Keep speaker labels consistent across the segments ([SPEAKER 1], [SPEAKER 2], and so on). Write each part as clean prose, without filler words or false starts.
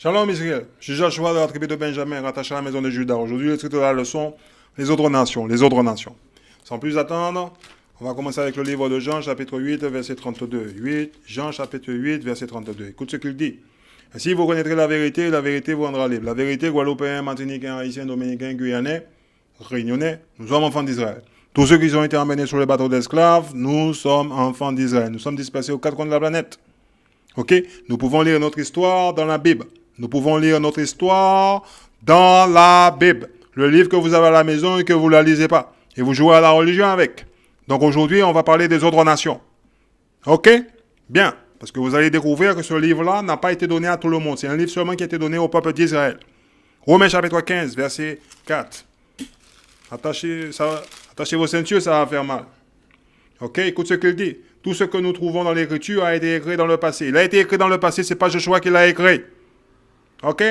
[SPEAKER 1] Shalom Israël, je suis Joshua de la tribu de Benjamin, rattaché à la maison de Juda. Aujourd'hui, le titre de la leçon, les autres nations, les autres nations. Sans plus attendre, on va commencer avec le livre de Jean, chapitre 8, verset 32. Jean, chapitre 8, verset 32. Écoute ce qu'il dit. Ainsi, vous connaîtrez la vérité vous rendra libre. La vérité, Guadeloupéen, Martiniquais, Haïtien, Dominicain, Guyanais, Réunionnais, nous sommes enfants d'Israël. Tous ceux qui ont été emmenés sur les bateaux d'esclaves, nous sommes enfants d'Israël. Nous sommes dispersés aux quatre coins de la planète. Ok? Nous pouvons lire notre histoire dans la Bible. Nous pouvons lire notre histoire dans la Bible. Le livre que vous avez à la maison et que vous ne la lisez pas. Et vous jouez à la religion avec. Donc aujourd'hui, on va parler des autres nations. Ok? Bien. Parce que vous allez découvrir que ce livre-là n'a pas été donné à tout le monde. C'est un livre seulement qui a été donné au peuple d'Israël. Romains chapitre 15, verset 4. Attachez vos ceintures, ça va faire mal. Ok? Écoute ce qu'il dit. Tout ce que nous trouvons dans l'Écriture a été écrit dans le passé. Il a été écrit dans le passé, c'est pas Joshua qui l'a écrit. Ok?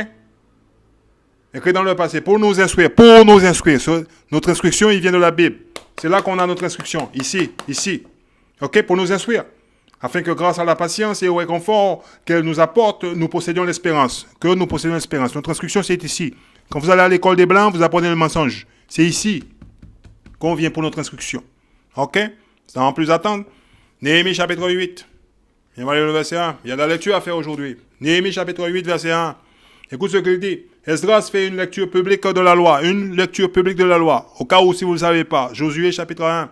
[SPEAKER 1] Écrit dans le passé, pour nous instruire. Notre instruction, il vient de la Bible. C'est là qu'on a notre instruction, ici. Ok? Pour nous instruire. Afin que grâce à la patience et au réconfort qu'elle nous apporte, nous possédions l'espérance. Notre instruction, c'est ici. Quand vous allez à l'école des Blancs, vous apprenez le mensonge. C'est ici qu'on vient pour notre instruction. Ok? Sans plus attendre, Néhémie chapitre 8. On va lire le verset 1. Il y a de la lecture à faire aujourd'hui. Néhémie chapitre 8, verset 1. Écoute ce qu'il dit. Esdras fait une lecture publique de la loi. Au cas où, si vous ne le savez pas. Josué chapitre 1.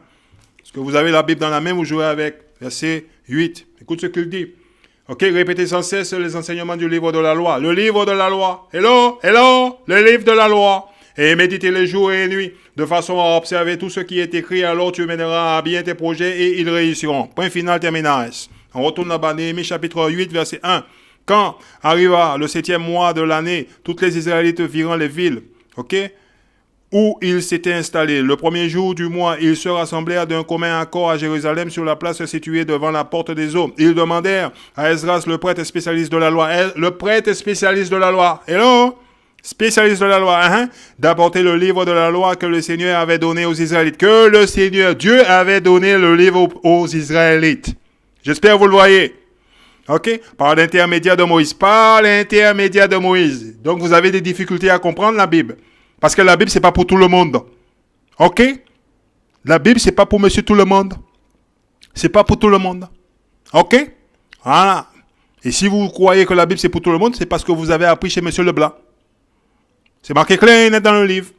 [SPEAKER 1] Est-ce que vous avez la Bible dans la main, vous jouez avec. Verset 8. Écoute ce qu'il dit. Ok, répétez sans cesse les enseignements du livre de la loi. Le livre de la loi. Hello, le livre de la loi. Et méditez les jours et les nuits, de façon à observer tout ce qui est écrit, alors tu mèneras à bien tes projets et ils réussiront. Point final, terminaris. On retourne là-bas, Néhémie chapitre 8, verset 1. Quand arriva le 7e mois de l'année, toutes les Israélites virent les villes, où ils s'étaient installés. Le premier jour du mois, ils se rassemblèrent d'un commun accord à Jérusalem sur la place située devant la porte des eaux. Ils demandèrent à Esdras, le prêtre spécialiste de la loi, spécialiste de la loi, d'apporter le livre de la loi que le Seigneur avait donné aux Israélites. Que le Seigneur, Dieu, avait donné le livre aux Israélites. J'espère que vous le voyez. Ok? Par l'intermédiaire de Moïse. Donc vous avez des difficultés à comprendre la Bible. Parce que la Bible, c'est pas pour tout le monde. Ok? La Bible, c'est pas pour monsieur tout le monde. C'est pas pour tout le monde. Ok? Voilà. Et si vous croyez que la Bible, c'est pour tout le monde, c'est parce que vous avez appris chez monsieur Leblanc. C'est marqué clair et net dans le livre.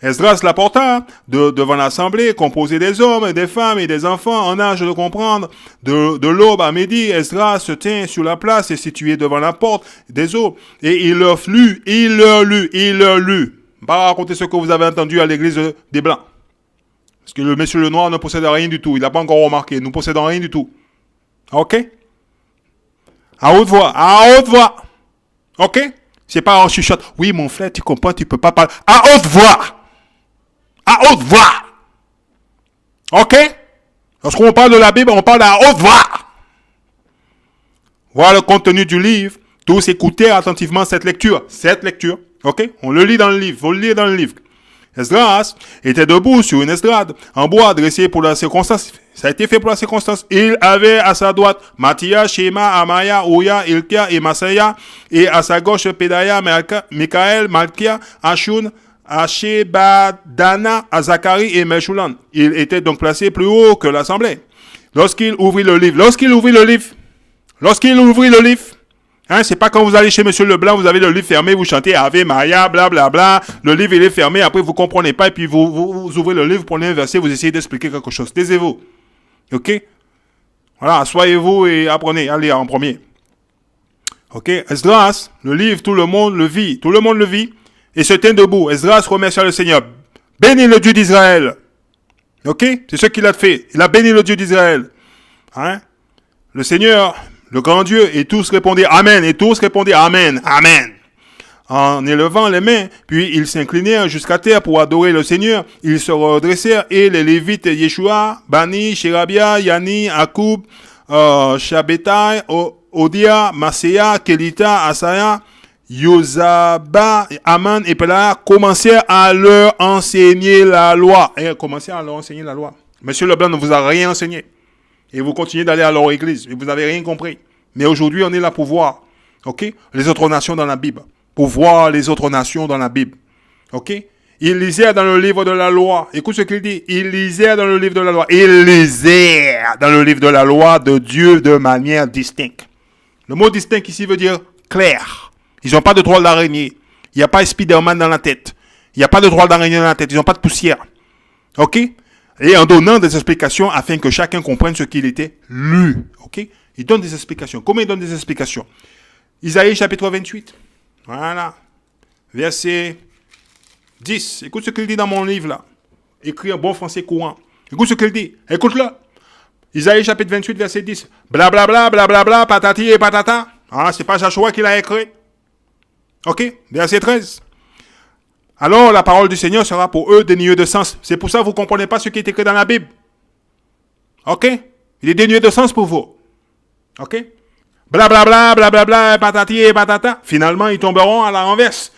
[SPEAKER 1] Esdras l'apporta devant l'assemblée, composée des hommes, des femmes et des enfants en âge de comprendre. De l'aube à midi, Esdras se tint sur la place et située devant la porte des eaux. Et il leur lut. Pas raconter ce que vous avez entendu à l'église des Blancs. Parce que le monsieur le noir ne possède rien du tout. Il n'a pas encore remarqué. Nous ne possédons rien du tout. Ok? À haute voix. Ok? C'est pas en chuchote. Oui, mon frère, tu comprends, tu peux pas parler. À haute voix. Ok? Lorsqu'on parle de la Bible, on parle à haute voix. Voilà le contenu du livre. Tous écoutez attentivement cette lecture. Ok? On le lit dans le livre. Faut le lire dans le livre. Esdras était debout sur une estrade en bois dressé pour la circonstance. Ça a été fait pour la circonstance. Il avait à sa droite Matthias, Shema, Amaya, Ouya, Ilkia et Masaya. Et à sa gauche Pédaya, Mikaël, Malkia, Ashun, Ashebadana, Azakari et Meshulam. Il était donc placé plus haut que l'assemblée. Lorsqu'il ouvrit le livre, c'est pas quand vous allez chez monsieur Leblanc, vous avez le livre fermé, vous chantez Ave Maria, blablabla. Le livre, il est fermé, après vous comprenez pas, et puis vous ouvrez le livre, vous prenez un verset, vous essayez d'expliquer quelque chose. Taisez-vous. Ok? Voilà, asseyez-vous et apprenez. Allez, en premier. Ok? Esdras, le livre, tout le monde le vit. Et se tient debout. Esdras remercia le Seigneur. Bénis le Dieu d'Israël. Ok? C'est ce qu'il a fait. Il a béni le Dieu d'Israël. Le Seigneur, le grand Dieu, et tous répondirent Amen. Amen. En élevant les mains, puis ils s'inclinèrent jusqu'à terre pour adorer le Seigneur. Ils se redressèrent et les Lévites Yeshua, Bani, Sherabia, Yani, Akoub, Shabetai, Odia, Maséa, Kelita, Asaya, Yozaba, Aman et Pela commencèrent à leur enseigner la loi. Monsieur Leblanc ne vous a rien enseigné. Et vous continuez d'aller à leur église. Et vous n'avez rien compris. Mais aujourd'hui, on est là pour voir. OK? Les autres nations dans la Bible. Pour voir les autres nations dans la Bible. OK? Il lisait dans le livre de la loi. Écoute ce qu'il dit. Il lisait dans le livre de la loi. Il lisait dans le livre de la loi de Dieu de manière distincte. Le mot distinct ici veut dire clair. Ils n'ont pas de toile d'araignée. Il n'y a pas de Spider-Man dans la tête. Il n'y a pas de toile d'araignée dans la tête. Ils n'ont pas de poussière. OK? Et en donnant des explications afin que chacun comprenne ce qu'il était lu. OK? Il donne des explications. Comment il donne des explications? Isaïe chapitre 28. Voilà. Verset 10. Écoute ce qu'il dit dans mon livre là. Écrit en bon français courant. Écoute ce qu'il dit. Écoute-le. Isaïe chapitre 28, verset 10. Blablabla, blablabla, patati et patata. Ah, c'est pas Joshua qui l'a écrit. OK? Verset 13. Alors la parole du Seigneur sera pour eux dénuée de sens. C'est pour ça que vous ne comprenez pas ce qui est écrit dans la Bible. OK? Il est dénué de sens pour vous. OK? Blablabla, blablabla, patati et patata. Finalement, ils tomberont à la renverse.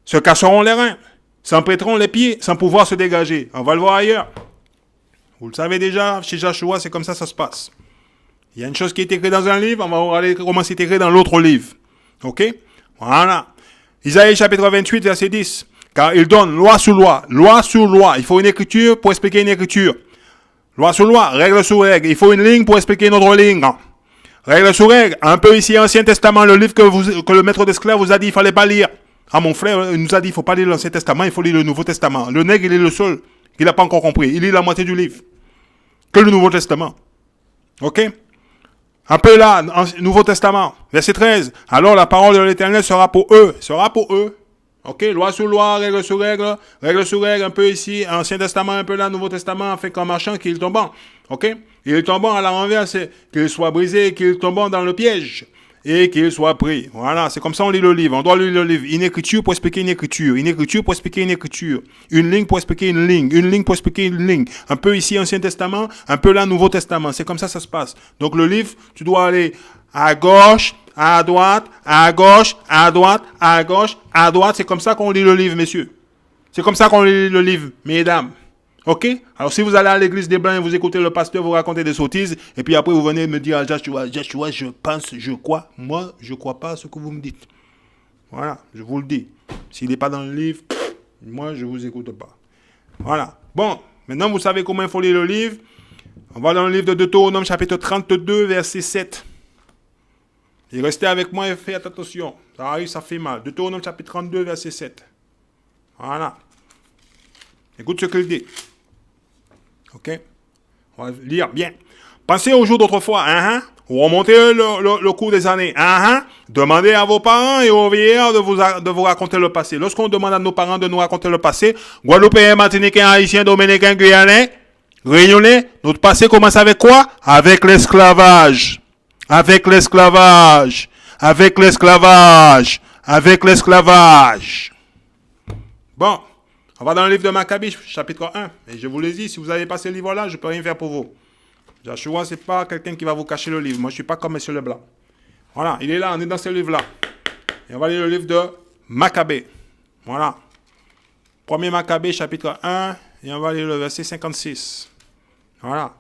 [SPEAKER 1] Se casseront les reins. S'emprêteront les pieds sans pouvoir se dégager. On va le voir ailleurs. Vous le savez déjà, chez Joshua, c'est comme ça se passe. Il y a une chose qui est écrite dans un livre, on va regarder comment c'est écrit dans l'autre livre. OK? Voilà. Isaïe chapitre 28, verset 10. Car il donne loi sur loi, loi sur loi. Il faut une écriture pour expliquer une écriture. Loi sur loi, règle sur règle. Il faut une ligne pour expliquer une autre ligne. Règle sur règle. Un peu ici, Ancien Testament, le livre que le maître d'esclaves vous a dit, il ne fallait pas lire. Ah, mon frère, il nous a dit, il ne faut pas lire l'Ancien Testament, il faut lire le Nouveau Testament. Le nègre, il est le seul qui n'a pas encore compris. Il lit la moitié du livre. Que le Nouveau Testament. OK? Un peu là, Nouveau Testament, verset 13. Alors la parole de l'Éternel sera pour eux. Sera pour eux. OK? Loi sur loi, règle sur règle, un peu ici, Ancien Testament, un peu là, Nouveau Testament, fait qu'en marchant, qu'il tombant. OK? Il tombant à la renverse, qu'il soit brisé, qu'il tombant dans le piège. Et qu'il soit pris. Voilà, c'est comme ça on lit le livre. On doit lire le livre. Une écriture pour expliquer une écriture. Une écriture pour expliquer une écriture. Une ligne pour expliquer une ligne. Une ligne pour expliquer une ligne. Un peu ici Ancien Testament, un peu là Nouveau Testament. C'est comme ça se passe. Donc le livre, tu dois aller à gauche, à droite, à gauche, à droite, à gauche, à droite. C'est comme ça qu'on lit le livre, messieurs. C'est comme ça qu'on lit le livre, mesdames. OK? Alors, si vous allez à l'église des Blancs, vous écoutez le pasteur, vous racontez des sottises, et puis après, vous venez me dire à Joshua, je pense, je crois. Moi, je ne crois pas à ce que vous me dites. Voilà, je vous le dis. S'il n'est pas dans le livre, moi, je ne vous écoute pas. Voilà. Bon, maintenant, vous savez comment il faut lire le livre. On va dans le livre de Deutéronome, chapitre 32, verset 7. Et restez avec moi et faites attention. Ça arrive, ça fait mal. Deutéronome, chapitre 32, verset 7. Voilà. Écoute ce qu'il dit. OK? On va lire bien. Pensez aux jours d'autrefois, Vous remontez le cours des années, Demandez à vos parents et aux vieillards de vous raconter le passé. Lorsqu'on demande à nos parents de nous raconter le passé, Guadeloupéens, Martiniquais, Haïtiens, Dominicains, Guyanais, Réunionnais, notre passé commence avec quoi? Avec l'esclavage. Avec l'esclavage. Avec l'esclavage. Avec l'esclavage. Bon. On va dans le livre de Maccabée, chapitre 1. Et je vous l'ai dit, si vous n'avez pas ce livre-là, je ne peux rien faire pour vous. Joshua, ce n'est pas quelqu'un qui va vous cacher le livre. Moi, je ne suis pas comme M. Leblanc. Voilà, il est là, on est dans ce livre-là. Et on va lire le livre de Maccabée. Voilà. Premier Maccabée, chapitre 1. Et on va lire le verset 56. Voilà.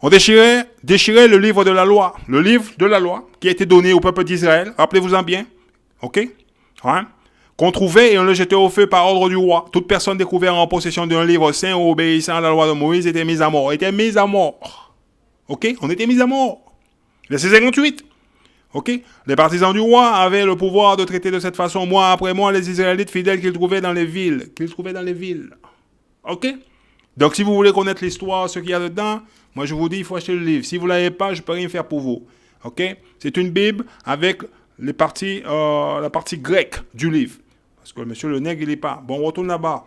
[SPEAKER 1] On déchirait le livre de la loi. Le livre de la loi qui a été donné au peuple d'Israël. Rappelez-vous-en bien. OK? Ouais. Qu'on trouvait et on le jetait au feu par ordre du roi. Toute personne découverte en possession d'un livre saint ou obéissant à la loi de Moïse était mise à mort. OK? On était mis à mort. Verset 58. OK? Les partisans du roi avaient le pouvoir de traiter de cette façon, mois après mois, les Israélites fidèles qu'ils trouvaient dans les villes. OK? Donc, si vous voulez connaître l'histoire, ce qu'il y a dedans, moi, je vous dis, il faut acheter le livre. Si vous ne l'avez pas, je ne peux rien faire pour vous. OK? C'est une Bible avec la partie grecque du livre. Parce que monsieur le nègre, il n'est pas. Bon, on retourne là-bas.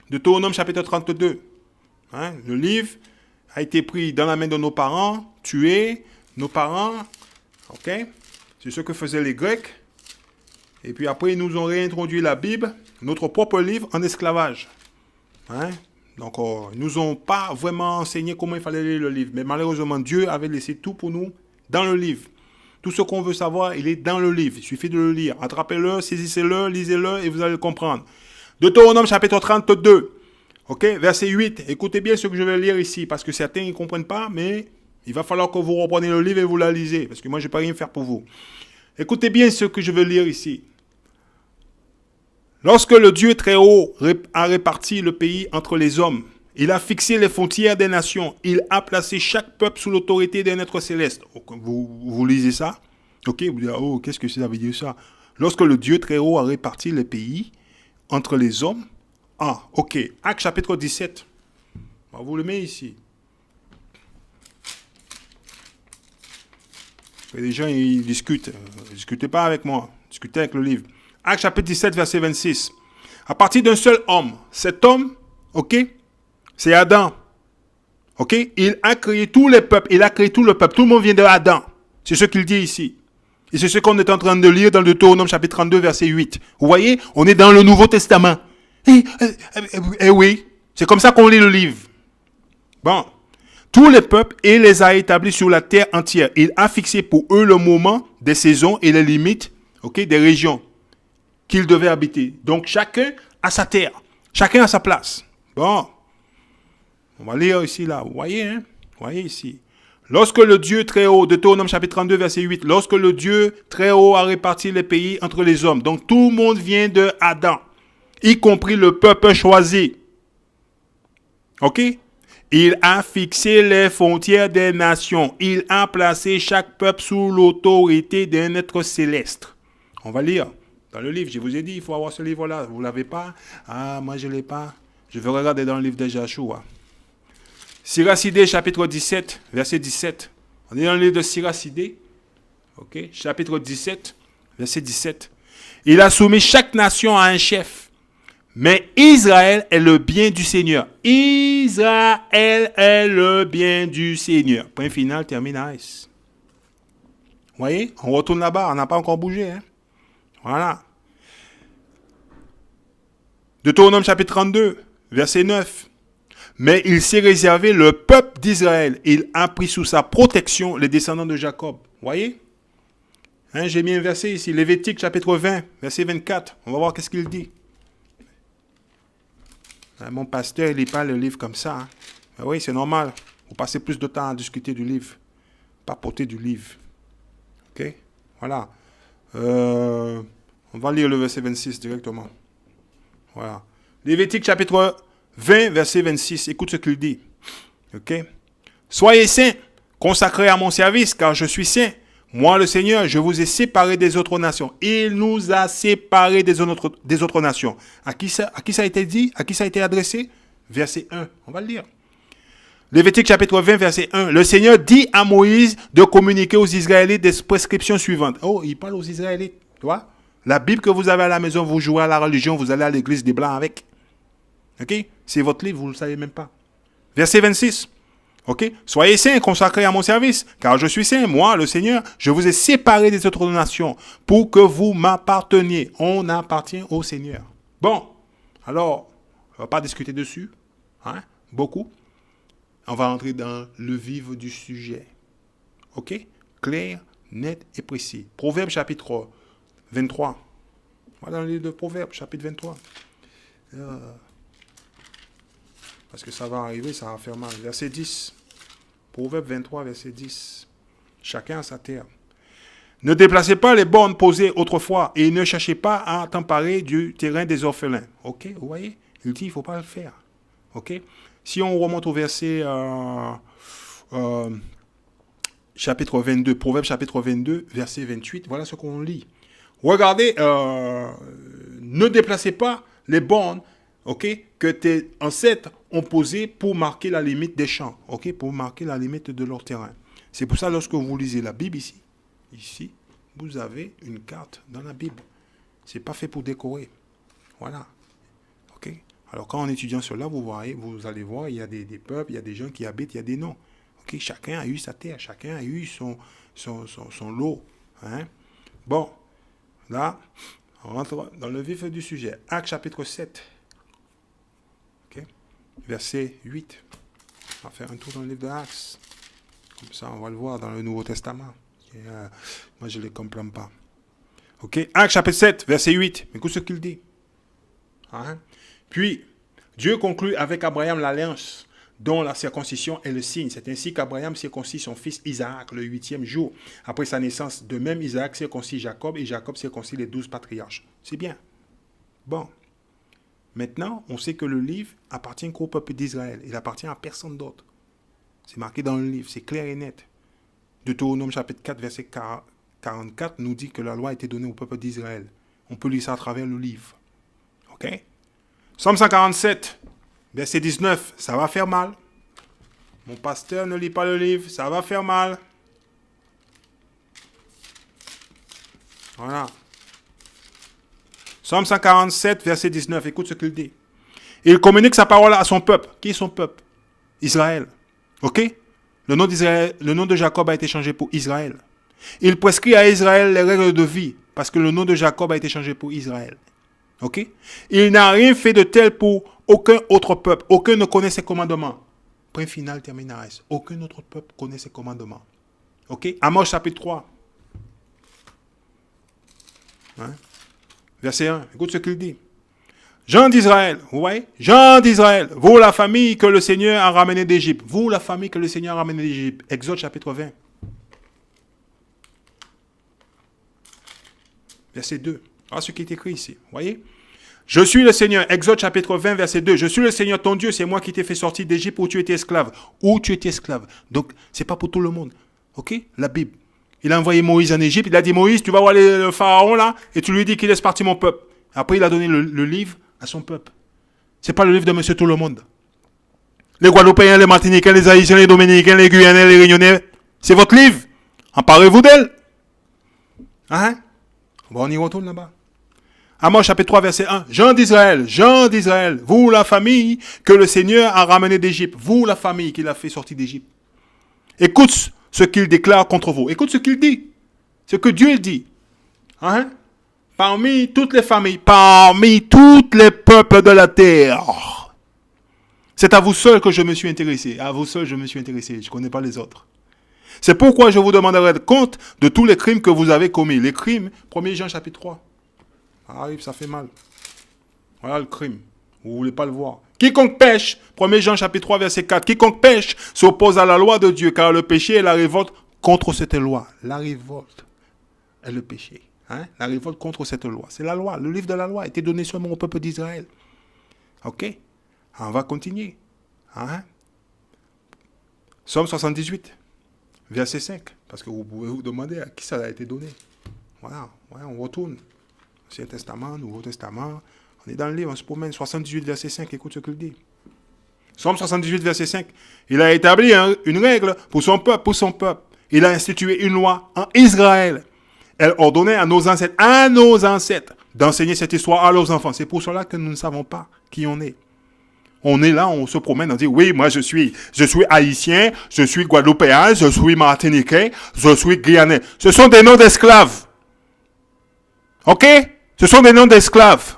[SPEAKER 1] Deutéronome chapitre 32. Le livre a été pris dans la main de nos parents, tué, nos parents. OK? C'est ce que faisaient les Grecs. Et puis après, ils nous ont réintroduit la Bible, notre propre livre, en esclavage. Donc, ils ne nous ont pas vraiment enseigné comment il fallait lire le livre. Mais malheureusement, Dieu avait laissé tout pour nous dans le livre. Tout ce qu'on veut savoir, il est dans le livre. Il suffit de le lire. Attrapez-le, saisissez-le, lisez-le et vous allez le comprendre. Deutéronome chapitre 32. OK, verset 8. Écoutez bien ce que je vais lire ici parce que certains ne comprennent pas, mais Il va falloir que vous repreniez le livre et vous la lisez, parce que moi, je ne peux rien faire pour vous. Écoutez bien ce que je veux lire ici. Lorsque le Dieu très haut a réparti le pays entre les hommes, il a fixé les frontières des nations, il a placé chaque peuple sous l'autorité d'un être céleste. Vous lisez ça? Ok, vous dites, oh, qu'est-ce que ça veut dire ça? Lorsque le Dieu très haut a réparti le pays entre les hommes, ok, Actes chapitre 17. On vous le met ici. Les gens, ils discutent. Discutez pas avec moi. Discutez avec le livre. Actes chapitre 17, verset 26. À partir d'un seul homme. Cet homme, ok, c'est Adam. Ok, il a créé tous les peuples. Il a créé tout le peuple. Tout le monde vient de Adam. C'est ce qu'il dit ici. Et c'est ce qu'on est en train de lire dans le Deutéronome chapitre 32, verset 8. Vous voyez, on est dans le Nouveau Testament. Oui, c'est comme ça qu'on lit le livre. Bon. Tous les peuples, il les a établis sur la terre entière. Il a fixé pour eux le moment des saisons et les limites, ok, des régions qu'ils devaient habiter. Donc chacun a sa terre, chacun a sa place. Bon, on va lire ici, là, vous voyez, hein? Vous voyez ici. Lorsque le Dieu très haut, Deutéronome chapitre 32, verset 8, lorsque le Dieu très haut a réparti les pays entre les hommes, donc tout le monde vient de Adam, y compris le peuple choisi. Ok? Il a fixé les frontières des nations. Il a placé chaque peuple sous l'autorité d'un être céleste. On va lire dans le livre. Je vous ai dit, il faut avoir ce livre-là. Vous ne l'avez pas? Ah, moi je ne l'ai pas. Je vais regarder dans le livre de Joshua. Siracidée, chapitre 17, verset 17. On est dans le livre de Siracidée. Ok, chapitre 17, verset 17. Il a soumis chaque nation à un chef. Mais Israël est le bien du Seigneur. Israël est le bien du Seigneur. Point final, termine S. Vous voyez, on retourne là-bas, on n'a pas encore bougé. Hein? Voilà. Deutéronome chapitre 32, verset 9. Mais il s'est réservé le peuple d'Israël. Il a pris sous sa protection les descendants de Jacob. Vous voyez? Hein, j'ai mis un verset ici, Lévitique chapitre 20, verset 24. On va voir qu'est-ce qu'il dit. Mon pasteur, il lit pas le livre comme ça. Hein. Oui, c'est normal. Vous passez plus de temps à discuter du livre. Pas porter du livre. Ok? Voilà. On va lire le verset 26 directement. Voilà. Lévitique chapitre 20, verset 26. Écoute ce qu'il dit. Ok? Soyez saints, consacrés à mon service, car je suis saint. Moi, le Seigneur, je vous ai séparés des autres nations. Il nous a séparés des autres nations. À qui ça a été dit? À qui ça a été adressé? Verset 1. On va le lire. Lévitique chapitre 20, verset 1. Le Seigneur dit à Moïse de communiquer aux Israélites des prescriptions suivantes. Oh, il parle aux Israélites. Tu vois? La Bible que vous avez à la maison, vous jouez à la religion, vous allez à l'église des Blancs avec. Ok? C'est votre livre, vous ne le savez même pas. Verset 26. Ok? Soyez saints, consacrés à mon service, car je suis saint, moi, le Seigneur, je vous ai séparés des autres nations pour que vous m'apparteniez. On appartient au Seigneur. Bon, alors, on ne va pas discuter dessus, hein? Beaucoup. On va entrer dans le vif du sujet. Ok? Clair, net et précis. Proverbe chapitre 23. Voilà dans le livre de Proverbe, chapitre 23. Parce que ça va arriver, ça va faire mal. Verset 10. Proverbe 23, verset 10. Chacun a sa terre. Ne déplacez pas les bornes posées autrefois et ne cherchez pas à t'emparer du terrain des orphelins. Ok, vous voyez? Il dit, il ne faut pas le faire. Ok? Si on remonte au verset chapitre 22, Proverbe chapitre 22, verset 28, voilà ce qu'on lit. Regardez, ne déplacez pas les bornes, ok, que tes ancêtres ont posées pour marquer la limite des champs, ok, pour marquer la limite de leur terrain. C'est pour ça, lorsque vous lisez la Bible ici, vous avez une carte dans la Bible. C'est pas fait pour décorer. Voilà. Ok. Alors, quand en étudiant cela, vous allez voir, il y a des peuples, il y a des gens qui habitent, il y a des noms. Ok. Chacun a eu sa terre, chacun a eu son lot. Hein? Bon. Là, on rentre dans le vif du sujet. Actes chapitre 7. Ok. Verset 8. On va faire un tour dans le livre de Actes. Comme ça, on va le voir dans le Nouveau Testament. Moi, je ne les comprends pas. Ok. Actes chapitre 7, verset 8. Écoute ce qu'il dit. Hein? Puis, Dieu conclut avec Abraham l'alliance dont la circoncision est le signe. C'est ainsi qu'Abraham circoncit son fils Isaac le 8e jour après sa naissance. De même, Isaac circoncit Jacob et Jacob circoncit les 12 patriarches. C'est bien. Bon. Maintenant, on sait que le livre appartient qu'au peuple d'Israël. Il appartient à personne d'autre. C'est marqué dans le livre, c'est clair et net. Deutéronome chapitre 4, verset 44 nous dit que la loi a été donnée au peuple d'Israël. On peut lire ça à travers le livre. Ok? Psaume 147, verset 19, ça va faire mal. Mon pasteur ne lit pas le livre, ça va faire mal. Voilà. Psaume 147, verset 19, écoute ce qu'il dit. Il communique sa parole à son peuple. Qui est son peuple? Israël. Ok? Le nom de Jacob a été changé pour Israël. Il prescrit à Israël les règles de vie, parce que le nom de Jacob a été changé pour Israël. Ok? Il n'a rien fait de tel pour aucun autre peuple. Aucun ne connaît ses commandements. Point final, terminaris. Aucun autre peuple connaît ses commandements. Ok? Amos chapitre 3. Hein? Verset 1. Écoute ce qu'il dit. Gens d'Israël, vous voyez? Gens d'Israël, vous la famille que le Seigneur a ramenée d'Égypte. Vous la famille que le Seigneur a ramenée d'Égypte. Exode chapitre 20. Verset 2. Voilà ce qui est écrit ici. Vous voyez? Je suis le Seigneur. Exode chapitre 20, verset 2. Je suis le Seigneur ton Dieu. C'est moi qui t'ai fait sortir d'Égypte où tu étais esclave. Où tu étais esclave. Donc, ce n'est pas pour tout le monde. Ok? La Bible. Il a envoyé Moïse en Égypte. Il a dit, Moïse, tu vas voir le pharaon là et tu lui dis qu'il laisse partir mon peuple. Après, il a donné le livre à son peuple. Ce n'est pas le livre de Monsieur Tout le Monde. Les Guadeloupéens, les Martiniquais, les Haïtiens, les Dominicains, les Guyanais, les Réunionnais. C'est votre livre. Emparez-vous d'elle. Hein? Bon, on y retourne là-bas. Amos chapitre 3, verset 1. Gens d'Israël, vous la famille que le Seigneur a ramené d'Égypte. Vous la famille qu'il a fait sortir d'Égypte. Écoute ce qu'il déclare contre vous. Écoute ce qu'il dit. Ce que Dieu dit. Hein? Parmi toutes les familles, parmi tous les peuples de la terre. C'est à vous seul que je me suis intéressé. À vous seul, je me suis intéressé. Je ne connais pas les autres. C'est pourquoi je vous demanderai compte de tous les crimes que vous avez commis. Les crimes, 1 Jean chapitre 3. Ça arrive, ça fait mal. Voilà le crime. Vous ne voulez pas le voir. Quiconque pêche, 1 Jean chapitre 3, verset 4. Quiconque pêche s'oppose à la loi de Dieu, car le péché est la révolte contre cette loi. La révolte est le péché. Hein? La révolte contre cette loi. C'est la loi. Le livre de la loi a été donné seulement au peuple d'Israël. Ok? On va continuer. Hein? Psaume 78, verset 5. Parce que vous pouvez vous demander à qui ça a été donné. Voilà. Ouais, on retourne. Ancien Testament, Nouveau Testament. On est dans le livre, on se promène. 78, verset 5. Écoute ce qu'il dit. Psaume 78, verset 5. Il a établi une règle pour son peuple. Il a institué une loi en Israël. Elle ordonnait à nos ancêtres, d'enseigner cette histoire à leurs enfants. C'est pour cela que nous ne savons pas qui on est. On est là, on se promène, on dit, oui, moi je suis haïtien, je suis guadeloupéen, je suis martiniquais, je suis guyanais. Ce sont des noms d'esclaves. Ok? Ce sont des noms d'esclaves.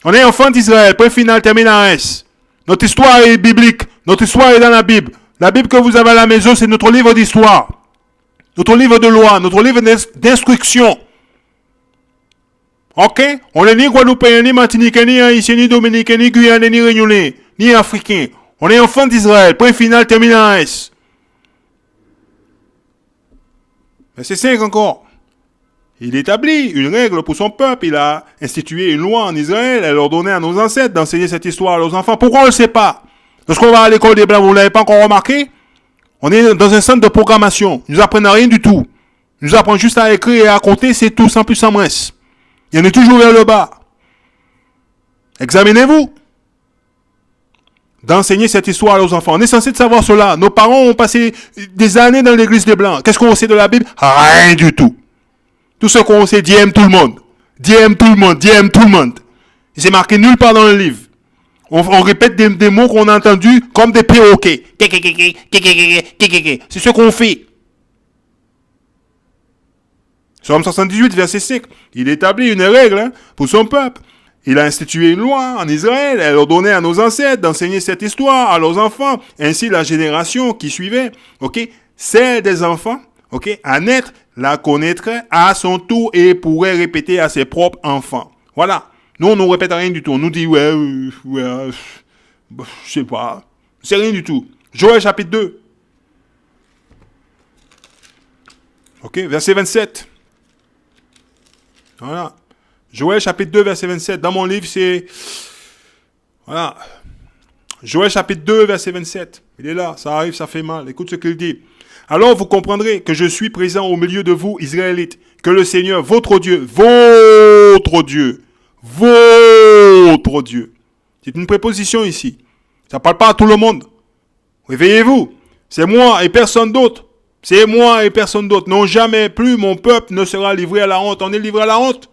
[SPEAKER 1] On est enfant d'Israël, point final, terminaris. Notre histoire est biblique, notre histoire est dans la Bible. La Bible que vous avez à la maison, c'est notre livre d'histoire. Notre livre de loi, notre livre d'instruction. Ok? On n'est ni Guadeloupéen, ni Martiniquais, ni Haïtien, ni Dominicain, ni Guyanais, ni Réunionnais, ni Africain. On est enfant d'Israël. Point final, terminaris. Verset 5 encore. Il établit une règle pour son peuple. Il a institué une loi en Israël. Elle ordonnait à nos ancêtres d'enseigner cette histoire à leurs enfants. Pourquoi on ne le sait pas? Lorsqu'on va à l'école des Blancs, vous ne l'avez pas encore remarqué? On est dans un centre de programmation. Ils nous apprennent rien du tout. Ils nous apprennent juste à écrire et à compter, c'est tout, sans plus, sans moins. Il y en a toujours vers le bas. Examinez-vous. D'enseigner cette histoire à nos enfants. On est censé savoir cela. Nos parents ont passé des années dans l'église des Blancs. Qu'est-ce qu'on sait de la Bible? Rien du tout. Tout ce qu'on sait, Dieu aime tout le monde. Dieu aime tout le monde. Dieu aime tout le monde. Et c'est marqué nulle part dans le livre. On répète des mots qu'on a entendus comme des perroquets. C'est ce qu'on fait. Psaume 78, verset 5. Il établit une règle pour son peuple. Il a institué une loi en Israël. Elle ordonnait à nos ancêtres d'enseigner cette histoire à leurs enfants. Ainsi, la génération qui suivait, celle des enfants, à naître, la connaîtrait à son tour et pourrait répéter à ses propres enfants. Voilà. Nous, on ne répète rien du tout. On nous dit, Bon, je sais pas. C'est rien du tout. Joël chapitre 2. Ok, verset 27. Voilà. Joël chapitre 2, verset 27. Dans mon livre, c'est... Voilà. Joël chapitre 2, verset 27. Il est là, ça arrive, ça fait mal. Écoute ce qu'il dit. Alors vous comprendrez que je suis présent au milieu de vous, Israélites, que le Seigneur, votre Dieu, c'est une préposition ici. Ça ne parle pas à tout le monde. Réveillez-vous. C'est moi et personne d'autre. C'est moi et personne d'autre. Non, jamais plus mon peuple ne sera livré à la honte. On est livré à la honte.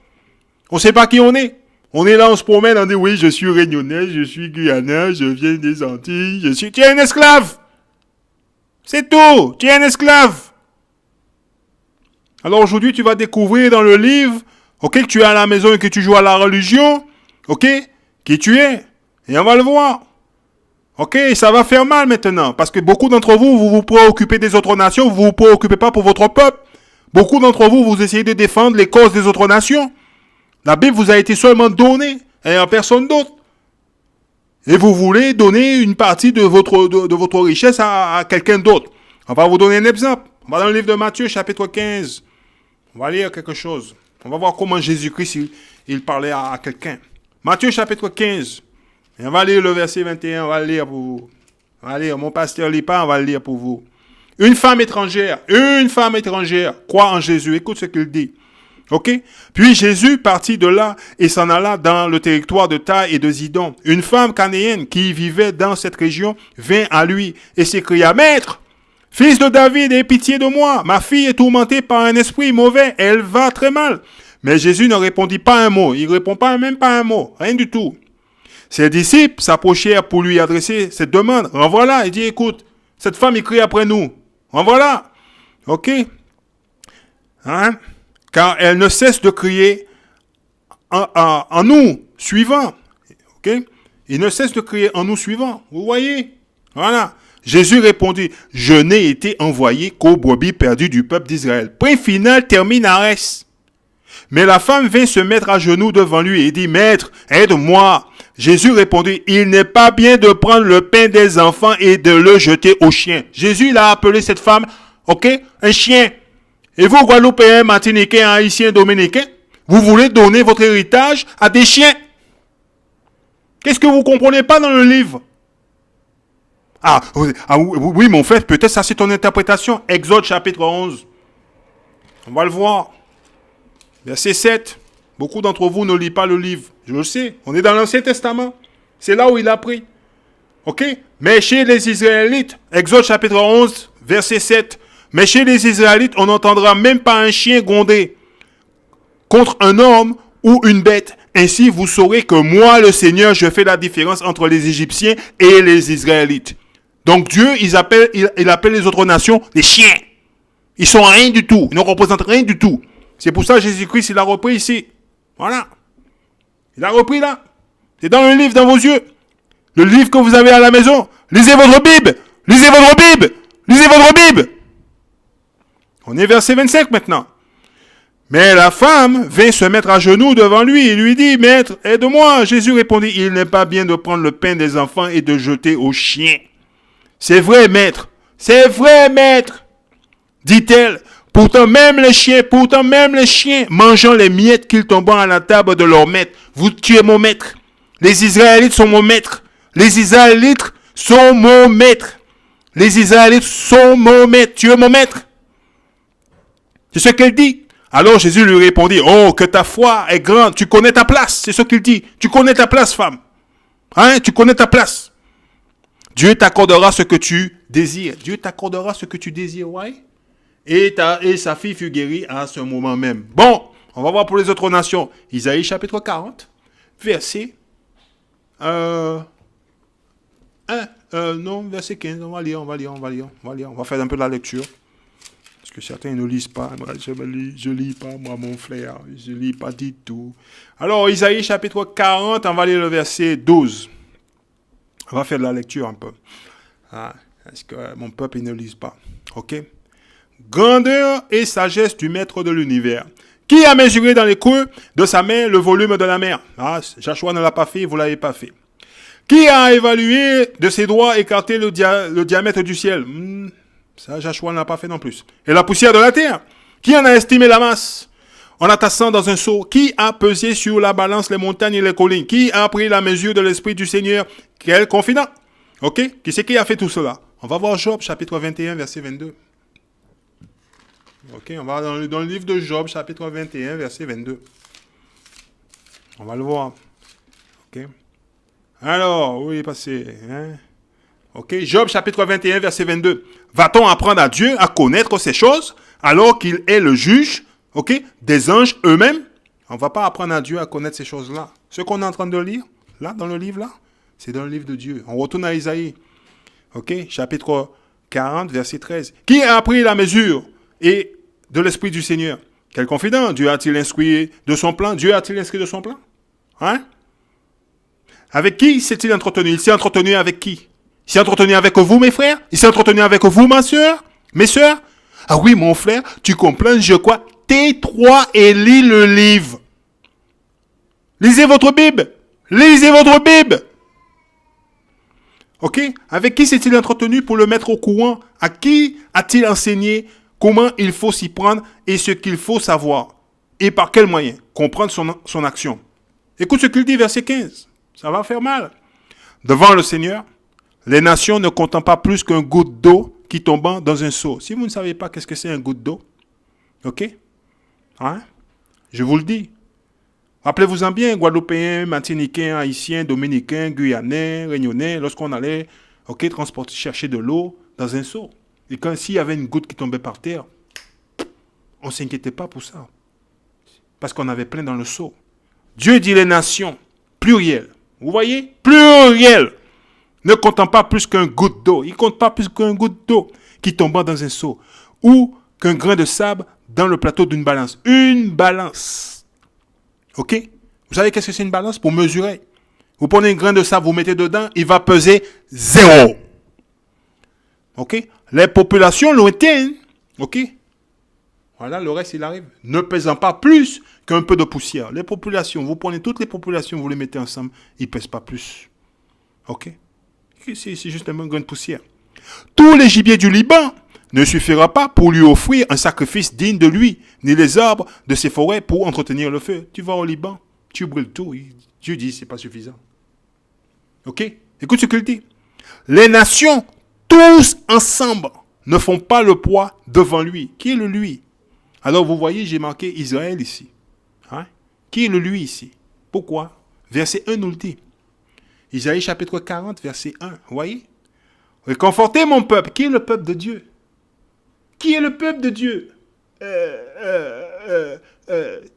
[SPEAKER 1] On ne sait pas qui on est. On est là, on se promène, on dit oui, je suis réunionnais, je suis guyanais, je viens des Antilles, Tu es un esclave. C'est tout. Tu es un esclave. Alors aujourd'hui, tu vas découvrir dans le livre, ok, que tu es à la maison et que tu joues à la religion, ok, qui tu es. Et on va le voir. Ok, ça va faire mal maintenant, parce que beaucoup d'entre vous, vous vous préoccupez des autres nations, vous vous préoccupez pas pour votre peuple. Beaucoup d'entre vous, vous essayez de défendre les causes des autres nations. La Bible vous a été seulement donnée, et à personne d'autre. Et vous voulez donner une partie de votre richesse à quelqu'un d'autre. On va vous donner un exemple. On va dans le livre de Matthieu, chapitre 15. On va lire quelque chose. On va voir comment Jésus-Christ, il parlait à quelqu'un. Matthieu, chapitre 15. Et on va lire le verset 21, on va le lire pour vous. On va lire, mon pasteur lit pas, on va le lire pour vous. Une femme étrangère croit en Jésus. Écoute ce qu'il dit. Ok? Puis Jésus partit de là et s'en alla dans le territoire de Tyr et de Zidon. Une femme cananéenne qui vivait dans cette région vint à lui et s'écria, Maître, fils de David, aie pitié de moi. Ma fille est tourmentée par un esprit mauvais. Elle va très mal. Mais Jésus ne répondit pas un mot. Il ne répond même pas un mot. Rien du tout. Ses disciples s'approchèrent pour lui adresser cette demande. Renvoie-la. Il dit, écoute, cette femme, il crie après nous. Renvoie-la. Ok? Hein? Car elle ne cesse de crier en nous suivant. Ok? Il ne cesse de crier en nous suivant. Vous voyez? Voilà. Jésus répondit, je n'ai été envoyé qu'aux brebis perdues du peuple d'Israël. Point final, termine Arès. Mais la femme vint se mettre à genoux devant lui et dit, Maître, aide-moi. Jésus répondit, il n'est pas bien de prendre le pain des enfants et de le jeter aux chiens. Jésus, il a appelé cette femme, ok, un chien. Et vous, Guadeloupéens, Martiniquais, Haïtiens, Dominicains, vous voulez donner votre héritage à des chiens. Qu'est-ce que vous ne comprenez pas dans le livre? Oui, mon frère, peut-être ça c'est ton interprétation. Exode chapitre 11. On va le voir. Verset 7. Beaucoup d'entre vous ne lisent pas le livre. Je le sais. On est dans l'Ancien Testament. C'est là où il a pris. Ok? Mais chez les Israélites, Exode chapitre 11, verset 7. Mais chez les Israélites, on n'entendra même pas un chien gronder contre un homme ou une bête. Ainsi, vous saurez que moi, le Seigneur, je fais la différence entre les Égyptiens et les Israélites. Donc Dieu, il appelle les autres nations des chiens. Ils sont rien du tout. Ils ne représentent rien du tout. C'est pour ça que Jésus-Christ, il a repris ici. Voilà. Il a repris là. C'est dans le livre, dans vos yeux. Le livre que vous avez à la maison. Lisez votre Bible. Lisez votre Bible. Lisez votre Bible. On est verset 25 maintenant. Mais la femme vint se mettre à genoux devant lui et lui dit, Maître, aide-moi. Jésus répondit, il n'est pas bien de prendre le pain des enfants et de jeter aux chiens. C'est vrai, maître. C'est vrai, maître. Dit-elle. Pourtant même les chiens, mangeant les miettes qu'ils tombent à la table de leur maître. Vous tuez mon maître. Les Israélites sont mon maître. Les Israélites sont mon maître. Les Israélites sont mon maître. Tu es mon maître. C'est ce qu'elle dit. Alors Jésus lui répondit, oh, que ta foi est grande. Tu connais ta place. C'est ce qu'il dit. Tu connais ta place, femme. Hein? Tu connais ta place. Dieu t'accordera ce que tu désires. Dieu t'accordera ce que tu désires, ouais. Et sa fille fut guérie à ce moment même. Bon, on va voir pour les autres nations. Isaïe chapitre 40, verset verset 15. On va lire. On va faire un peu de la lecture. Parce que certains ne lisent pas. Moi, je lis pas, moi, mon frère. Je lis pas du tout. Alors, Isaïe chapitre 40, on va lire le verset 12. On va faire de la lecture un peu. Est-ce que mon peuple, il ne lise pas? Ok? Grandeur et sagesse du maître de l'univers. Qui a mesuré dans les creux de sa main le volume de la mer? Joshua ne l'a pas fait, vous ne l'avez pas fait. Qui a évalué de ses doigts écarté le diamètre du ciel? Ça, Joshua n'a pas fait non plus. Et la poussière de la terre? Qui en a estimé la masse? En la tassant dans un seau. Qui a pesé sur la balance les montagnes et les collines? Qui a pris la mesure de l'Esprit du Seigneur? Quel confident? Ok? Qui c'est qui a fait tout cela? On va voir Job, chapitre 21, verset 22. Ok, on va dans le livre de Job, chapitre 21, verset 22. On va le voir. Ok. Alors, où il est passé? Ok, Job, chapitre 21, verset 22. Va-t-on apprendre à Dieu à connaître ces choses alors qu'il est le juge, ok, des anges eux-mêmes? On ne va pas apprendre à Dieu à connaître ces choses-là. Ce qu'on est en train de lire, là, dans le livre, là, c'est dans le livre de Dieu. On retourne à Isaïe. Ok, chapitre 40, verset 13. Qui a pris la mesure et de l'Esprit du Seigneur? Quel confident? Dieu a-t-il instruit de son plan? Dieu a-t-il inscrit de son plan? Hein? Avec qui s'est-il entretenu? Il s'est entretenu avec qui? Il s'est entretenu avec vous, mes frères? Il s'est entretenu avec vous, ma soeur? Mes soeurs? Ah oui, mon frère, tu comprends, je crois. Tais-toi et lis le livre. Lisez votre Bible. Lisez votre Bible. Ok? Avec qui s'est-il entretenu pour le mettre au courant? À qui a-t-il enseigné comment il faut s'y prendre et ce qu'il faut savoir? Et par quel moyen? Comprendre son action. Écoute ce qu'il dit, verset 15. Ça va faire mal. Devant le Seigneur, les nations ne comptent pas plus qu'un goutte d'eau qui tombant dans un seau. Si vous ne savez pas qu'est-ce que c'est un goutte d'eau, ok? Hein? Je vous le dis. Rappelez-vous-en bien, Guadeloupéens, Martiniquais, Haïtiens, Dominicains, Guyanais, Réunionnais, lorsqu'on allait, ok, transporter, chercher de l'eau dans un seau. Et quand s'il y avait une goutte qui tombait par terre, on ne s'inquiétait pas pour ça. Parce qu'on avait plein dans le seau. Dieu dit les nations, pluriel. Vous voyez? Pluriel. Ne comptant pas plus qu'un goutte d'eau. Il ne compte pas plus qu'un goutte d'eau qui tombant dans un seau. Ou qu'un grain de sable dans le plateau d'une balance. Une balance. Ok? Vous savez qu'est-ce que c'est une balance? Pour mesurer. Vous prenez un grain de sable, vous mettez dedans, il va peser 0. Ok? Les populations lointaines, ok? Voilà, le reste, il arrive. Ne pesant pas plus qu'un peu de poussière. Les populations, vous prenez toutes les populations, vous les mettez ensemble, ils ne pèsent pas plus. Ok? C'est juste un grain de poussière. Tous les gibiers du Liban ne suffira pas pour lui offrir un sacrifice digne de lui, ni les arbres de ses forêts pour entretenir le feu. Tu vas au Liban, tu brûles tout. Dieu dit, c'est pas suffisant. Ok? Écoute ce qu'il dit. Les nations, tous ensemble, ne font pas le poids devant lui. Qui est le lui? Alors vous voyez, j'ai marqué Israël ici. Hein? Qui est le lui ici? Pourquoi? Verset 1 nous le dit. Isaïe chapitre 40, verset 1. Vous voyez? Réconfortez mon peuple. Qui est le peuple de Dieu? Qui est le peuple de Dieu?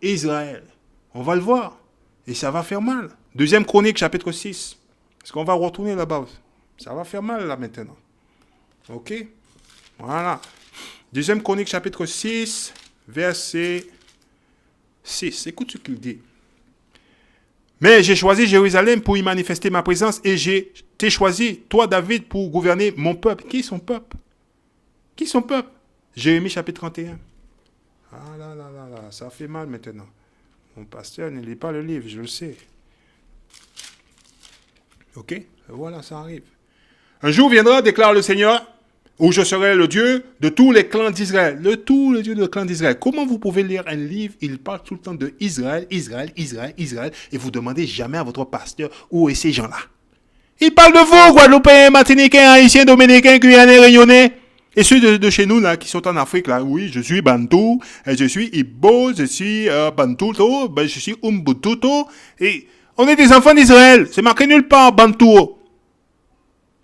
[SPEAKER 1] Israël. On va le voir. Et ça va faire mal. Deuxième Chronique, chapitre 6. Est-ce qu'on va retourner là-bas? Ça va faire mal là maintenant. Ok? Voilà. Deuxième Chronique, chapitre 6, verset 6. Écoute ce qu'il dit. Mais j'ai choisi Jérusalem pour y manifester ma présence et t'ai choisi, toi David, pour gouverner mon peuple. Qui est son peuple? Qui est son peuple? Jérémie chapitre 31. Ah là là là là, ça fait mal maintenant. Mon pasteur ne lit pas le livre, je le sais. Ok? Et voilà, ça arrive. Un jour viendra, déclare le Seigneur, où je serai le Dieu de tous les clans d'Israël. Le Dieu des clans d'Israël. Comment vous pouvez lire un livre, il parle tout le temps de Israël, Israël, Israël, Israël, et vous demandez jamais à votre pasteur où est ces gens-là? Il parle de vous, Guadeloupéens, Martiniquais, Haïtiens, Dominicains, Guyanais, Réunionnais. Et ceux de chez nous, là, qui sont en Afrique, là, oui, je suis Bantou, je suis Ibo, je suis Bantouto, je suis Umbututo, et on est des enfants d'Israël. C'est marqué nulle part, Bantou.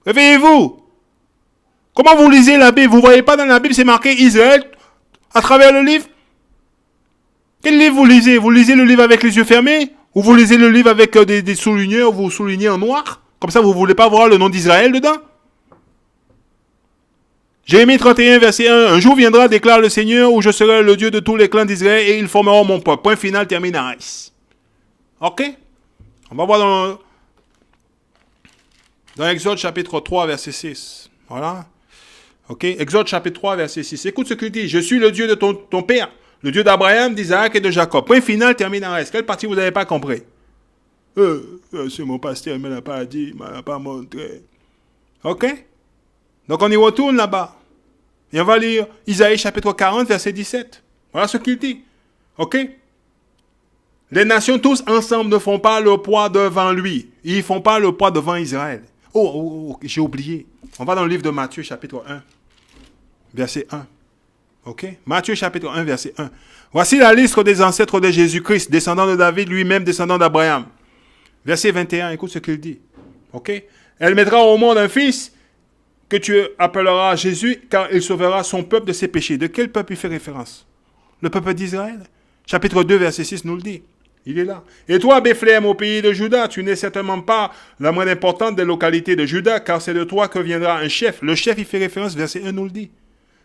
[SPEAKER 1] Réveillez-vous. Comment vous lisez la Bible? Vous ne voyez pas dans la Bible, c'est marqué Israël à travers le livre? Quel livre vous lisez? Vous lisez le livre avec les yeux fermés? Ou vous lisez le livre avec des souligneurs, vous soulignez en noir? Comme ça, vous ne voulez pas voir le nom d'Israël dedans? Jérémie 31, verset 1. Un jour viendra, déclare le Seigneur, où je serai le Dieu de tous les clans d'Israël et ils formeront mon peuple. Point final, termine à S. Ok? On va voir dans Exode chapitre 3, verset 6. Voilà. Ok? Exode chapitre 3, verset 6. Écoute ce qu'il dit. Je suis le Dieu de ton père, le Dieu d'Abraham, d'Isaac et de Jacob. Point final, termine en S. Quelle partie vous n'avez pas compris? C'est mon pasteur, il ne me l'a pas dit, il ne me l'a pas montré. Ok? Donc on y retourne là-bas. Et on va lire Isaïe chapitre 40, verset 17. Voilà ce qu'il dit. Ok? Les nations tous ensemble ne font pas le poids devant lui. Ils ne font pas le poids devant Israël. Oh, j'ai oublié. On va dans le livre de Matthieu chapitre 1, verset 1. Ok? Matthieu chapitre 1, verset 1. Voici la liste des ancêtres de Jésus-Christ, descendant de David, lui-même descendant d'Abraham. Verset 21, écoute ce qu'il dit. Ok? Elle mettra au monde un fils que tu appelleras Jésus, car il sauvera son peuple de ses péchés. De quel peuple il fait référence? Le peuple d'Israël. Chapitre 2, verset 6 nous le dit. Il est là. Et toi, Bethléem, au pays de Juda, tu n'es certainement pas la moins importante des localités de Juda, car c'est de toi que viendra un chef. Le chef, il fait référence, verset 1 nous le dit.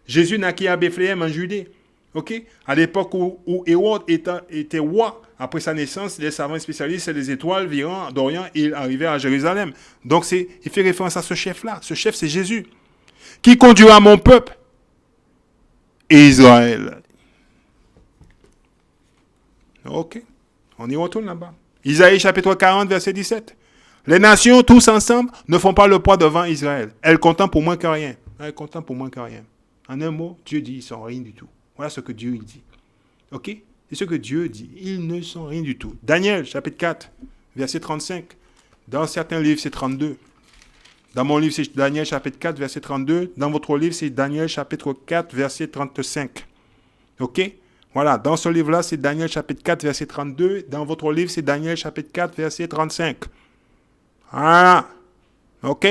[SPEAKER 1] Jésus naquit à Bethléem en Judée. Ok? À l'époque où Hérode était roi, après sa naissance, les savants spécialistes et les étoiles virant d'Orient, il arrivait à Jérusalem. Donc il fait référence à ce chef-là. Ce chef, c'est Jésus. Qui conduira mon peuple? Israël. Ok? On y retourne là-bas. Isaïe chapitre 40, verset 17. Les nations, tous ensemble, ne font pas le poids devant Israël. Elles contemplent pour moins que rien. Elles contemplent pour moins que rien. En un mot, Dieu dit, ils ne sont rien du tout. Voilà ce que Dieu dit. Ok? C'est ce que Dieu dit. Ils ne sont rien du tout. Daniel, chapitre 4, verset 35. Dans certains livres, c'est 32. Dans mon livre, c'est Daniel, chapitre 4, verset 32. Dans votre livre, c'est Daniel, chapitre 4, verset 35. Ok? Voilà. Dans ce livre-là, c'est Daniel, chapitre 4, verset 32. Dans votre livre, c'est Daniel, chapitre 4, verset 35. Voilà. Ok?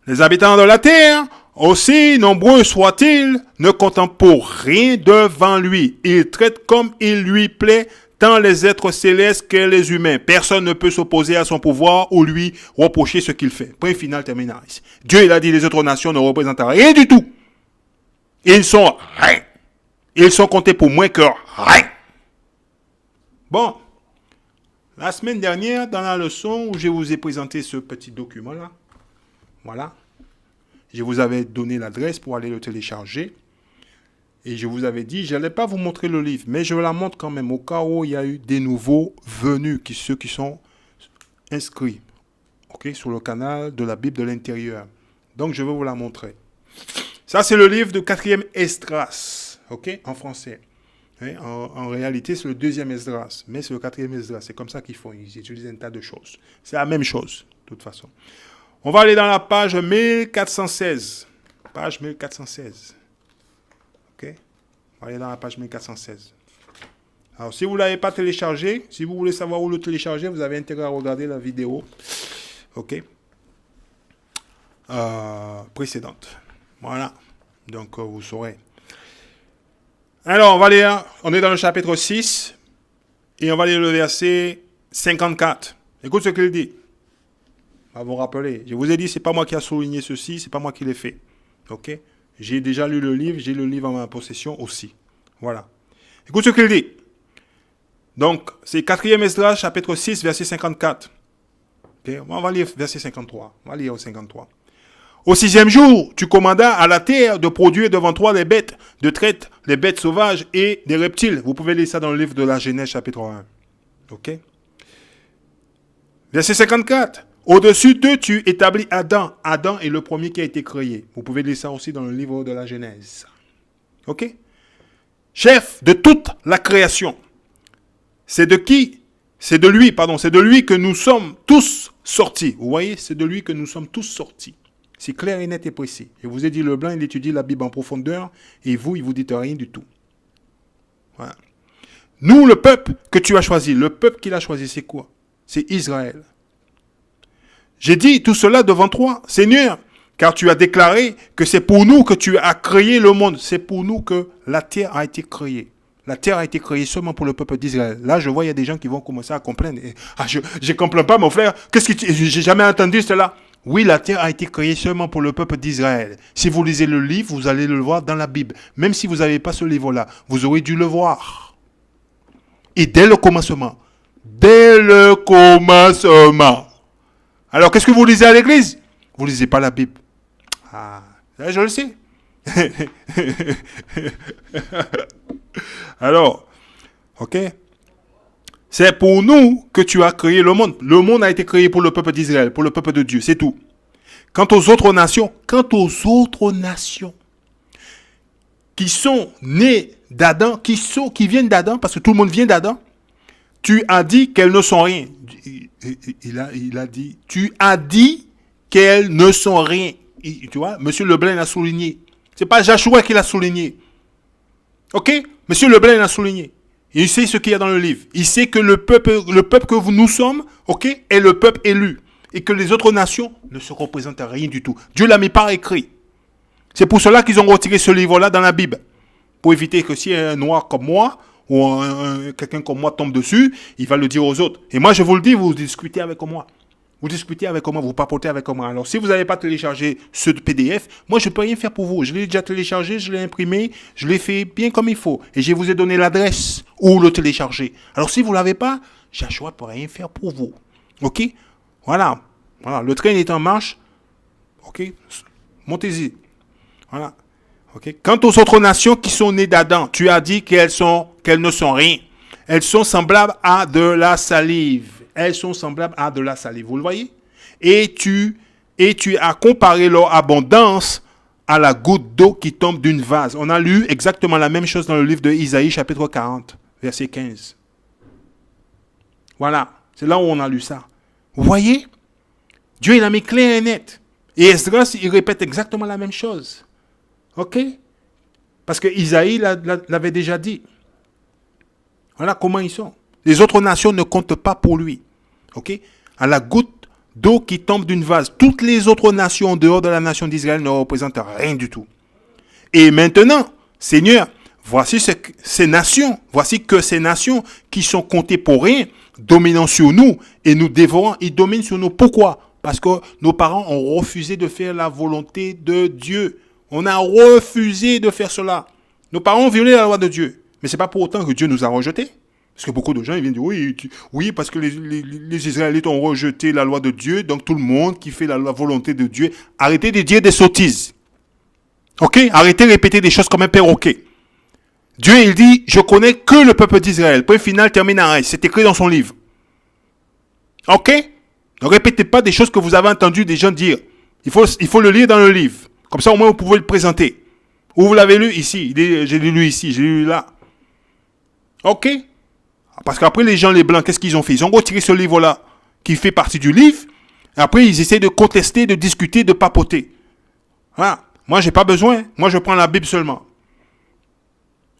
[SPEAKER 1] Les habitants de la terre, aussi nombreux soient-ils, ne contemplent pour rien devant lui. Il traite comme il lui plaît tant les êtres célestes que les humains. Personne ne peut s'opposer à son pouvoir ou lui reprocher ce qu'il fait. Point final, terminal. Dieu, il a dit, les autres nations ne représentent rien du tout. Ils sont rien. Ils sont comptés pour moins que rien. Bon. La semaine dernière, dans la leçon où je vous ai présenté ce petit document-là, voilà. Je vous avais donné l'adresse pour aller le télécharger. Et je vous avais dit, je n'allais pas vous montrer le livre, mais je la montre quand même au cas où il y a eu des nouveaux venus, ceux qui sont inscrits, ok, sur le canal de la Bible de l'intérieur. Donc, je vais vous la montrer. Ça, c'est le livre de 4e Esdras, ok, en français. En réalité, c'est le 2e Esdras, mais c'est le 4e Esdras. C'est comme ça qu'ils font. Ils utilisent un tas de choses. C'est la même chose, de toute façon. On va aller dans la page 1416. Page 1416. OK? On va aller dans la page 1416. Alors, si vous ne l'avez pas téléchargé, si vous voulez savoir où le télécharger, vous avez intérêt à regarder la vidéo. OK? Précédente. Voilà. Donc, vous saurez. Alors, on va lire. On est dans le chapitre 6. Et on va lire le verset 54. Écoute ce qu'il dit. À vous rappeler. Je vous ai dit, c'est pas moi qui a souligné ceci, c'est pas moi qui l'ai fait. Ok? J'ai déjà lu le livre, j'ai le livre en ma possession aussi. Voilà. Écoute ce qu'il dit. Donc, c'est 4e Esdras, chapitre 6, verset 54. Okay? On va lire verset 53. On va lire au 53. Au 6e jour, tu commandas à la terre de produire devant toi les bêtes de traite, les bêtes sauvages et des reptiles. Vous pouvez lire ça dans le livre de la Genèse, chapitre 1. Ok? Verset 54. Au-dessus d'eux, tu établis Adam. Adam est le premier qui a été créé. Vous pouvez lire ça aussi dans le livre de la Genèse. Ok? Chef de toute la création. C'est de qui? C'est de lui, pardon. C'est de lui que nous sommes tous sortis. Vous voyez? C'est de lui que nous sommes tous sortis. C'est clair et net et précis. Je vous ai dit, le blanc, il étudie la Bible en profondeur. Et vous, il ne vous dit rien du tout. Voilà. Nous, le peuple que tu as choisi. Le peuple qu'il a choisi, c'est quoi? C'est Israël. J'ai dit tout cela devant toi, Seigneur, car tu as déclaré que c'est pour nous que tu as créé le monde. C'est pour nous que la terre a été créée. La terre a été créée seulement pour le peuple d'Israël. Là, je vois, il y a des gens qui vont commencer à comprendre. Je ne comprends pas, mon frère. Qu'est-ce que j'ai jamais entendu cela? Oui, la terre a été créée seulement pour le peuple d'Israël. Si vous lisez le livre, vous allez le voir dans la Bible. Même si vous n'avez pas ce livre-là, vous aurez dû le voir. Et dès le commencement. Dès le commencement. Alors, qu'est-ce que vous lisez à l'église? Vous ne lisez pas la Bible. Ah, je le sais. Alors, ok. C'est pour nous que tu as créé le monde. Le monde a été créé pour le peuple d'Israël, pour le peuple de Dieu, c'est tout. Quant aux autres nations qui sont nées d'Adam, qui viennent d'Adam, parce que tout le monde vient d'Adam, tu as dit qu'elles ne sont rien. Il a dit, tu as dit qu'elles ne sont rien. Tu vois, Monsieur Leblanc l'a souligné. C'est pas Joshua qui l'a souligné. Ok? Monsieur Leblanc l'a souligné. Il sait ce qu'il y a dans le livre. Il sait que le peuple que nous sommes, ok, est le peuple élu. Et que les autres nations ne se représentent à rien du tout. Dieu l'a mis par écrit. C'est pour cela qu'ils ont retiré ce livre-là dans la Bible. Pour éviter que si un noir comme moi, ou quelqu'un comme moi tombe dessus, il va le dire aux autres. Et moi, je vous le dis, vous discutez avec moi. Vous discutez avec moi, vous papotez avec moi. Alors, si vous n'avez pas téléchargé ce PDF, moi, je ne peux rien faire pour vous. Je l'ai déjà téléchargé, je l'ai imprimé, je l'ai fait bien comme il faut. Et je vous ai donné l'adresse où le télécharger. Alors, si vous ne l'avez pas, Joshua ne peut rien faire pour vous. OK? Voilà. Le train est en marche. OK? Montez-y. Voilà. Okay. Quant aux autres nations qui sont nées d'Adam, tu as dit qu'elles ne sont rien. Elles sont semblables à de la salive. Elles sont semblables à de la salive. Vous le voyez? Et tu as comparé leur abondance à la goutte d'eau qui tombe d'une vase. On a lu exactement la même chose dans le livre de Isaïe, chapitre 40, verset 15. Voilà. C'est là où on a lu ça. Vous voyez? Dieu, il a mis clair et net. Et Esdras, il répète exactement la même chose. Ok? Parce que Isaïe l'avait déjà dit. Voilà comment ils sont. Les autres nations ne comptent pas pour lui. Ok? À la goutte d'eau qui tombe d'une vase. Toutes les autres nations en dehors de la nation d'Israël ne représentent rien du tout. Et maintenant, Seigneur, voici ces nations qui sont comptées pour rien, dominant sur nous et nous dévorant. Ils dominent sur nous. Pourquoi? Parce que nos parents ont refusé de faire la volonté de Dieu. On a refusé de faire cela. Nos parents ont violé la loi de Dieu. Mais ce n'est pas pour autant que Dieu nous a rejetés. Parce que beaucoup de gens ils viennent dire oui, parce que les Israélites ont rejeté la loi de Dieu, donc tout le monde qui fait la volonté de Dieu, arrêtez de dire des sottises. Ok? Arrêtez de répéter des choses comme un perroquet. Dieu, il dit, je connais que le peuple d'Israël. Point final, termine en reste. C'est écrit dans son livre. Ok? Ne répétez pas des choses que vous avez entendu des gens dire. Il faut le lire dans le livre. Comme ça, au moins, vous pouvez le présenter. Où vous l'avez lu? Ici. Je l'ai lu ici. Je l'ai lu là. Ok? Parce qu'après, les gens, les blancs, qu'est-ce qu'ils ont fait? Ils ont retiré ce livre-là, qui fait partie du livre. Et après, ils essaient de contester, de discuter, de papoter. Voilà. Moi, j'ai pas besoin. Moi, je prends la Bible seulement.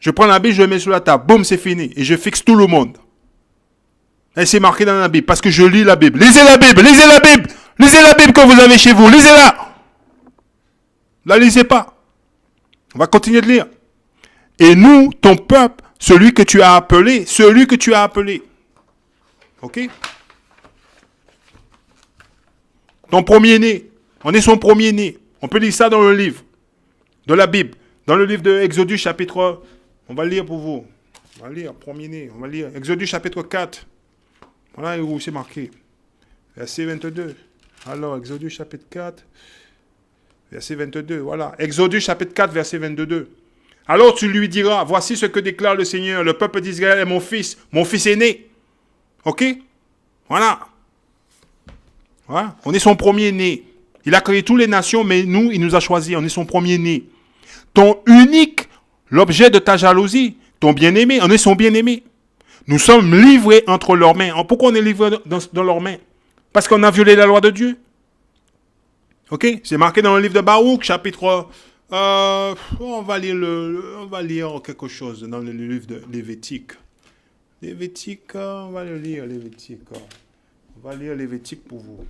[SPEAKER 1] Je prends la Bible, je la mets sur la table. Boum, c'est fini. Et je fixe tout le monde. Et c'est marqué dans la Bible. Parce que je lis la Bible. Lisez la Bible. Lisez la Bible. Lisez la Bible que vous avez chez vous. Lisez-la. La lisez pas. On va continuer de lire. Et nous, ton peuple, celui que tu as appelé. Ok? Ton premier-né. On est son premier-né. On peut lire ça dans le livre de la Bible. Dans le livre de Exodus chapitre... On va lire pour vous. On va lire, premier-né. On va lire Exodus chapitre 4. Voilà où c'est marqué. Verset 22. Alors, Exodus chapitre 4. Verset 22, voilà. Exodus chapitre 4, verset 22. Alors tu lui diras, voici ce que déclare le Seigneur, le peuple d'Israël est mon fils aîné. Ok? Voilà. Voilà. On est son premier-né. Il a créé toutes les nations, mais nous, il nous a choisis. On est son premier-né. Ton unique, l'objet de ta jalousie, ton bien-aimé, on est son bien-aimé. Nous sommes livrés entre leurs mains. Pourquoi on est livrés dans leurs mains? Parce qu'on a violé la loi de Dieu. Ok, c'est marqué dans le livre de Baruch, chapitre. On va lire quelque chose dans le livre de Lévitique. Lévitique, on va le lire, Lévitique. On va lire Lévitique pour vous.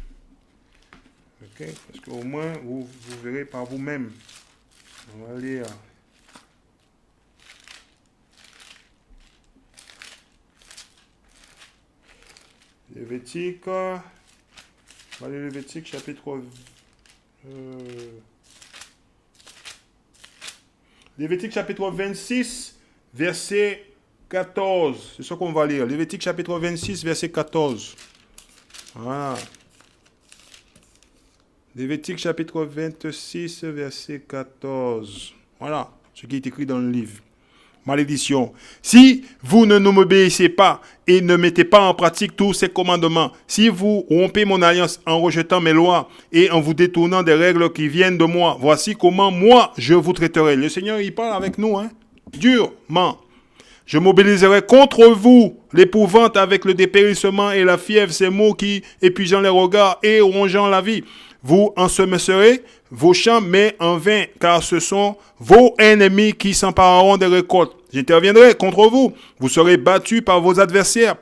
[SPEAKER 1] Ok, parce qu'au moins vous verrez par vous-même. On va lire. Lévitique. On va lire Lévitique, chapitre. Lévitique chapitre 26, verset 14. C'est ce qu'on va lire. Lévitique chapitre 26, verset 14. Voilà. Lévitique chapitre 26, verset 14. Voilà ce qui est écrit dans le livre. malédiction. Si vous ne m'obéissez pas et ne mettez pas en pratique tous ces commandements, si vous rompez mon alliance en rejetant mes lois et en vous détournant des règles qui viennent de moi, voici comment moi je vous traiterai. Le Seigneur, il parle avec nous, durement. Je mobiliserai contre vous l'épouvante avec le dépérissement et la fièvre, ces mots qui, épuisant les regards et rongeant la vie. Vous ensemencerez vos champs, mais en vain, car ce sont vos ennemis qui s'empareront des récoltes. J'interviendrai contre vous. Vous serez battus par vos adversaires,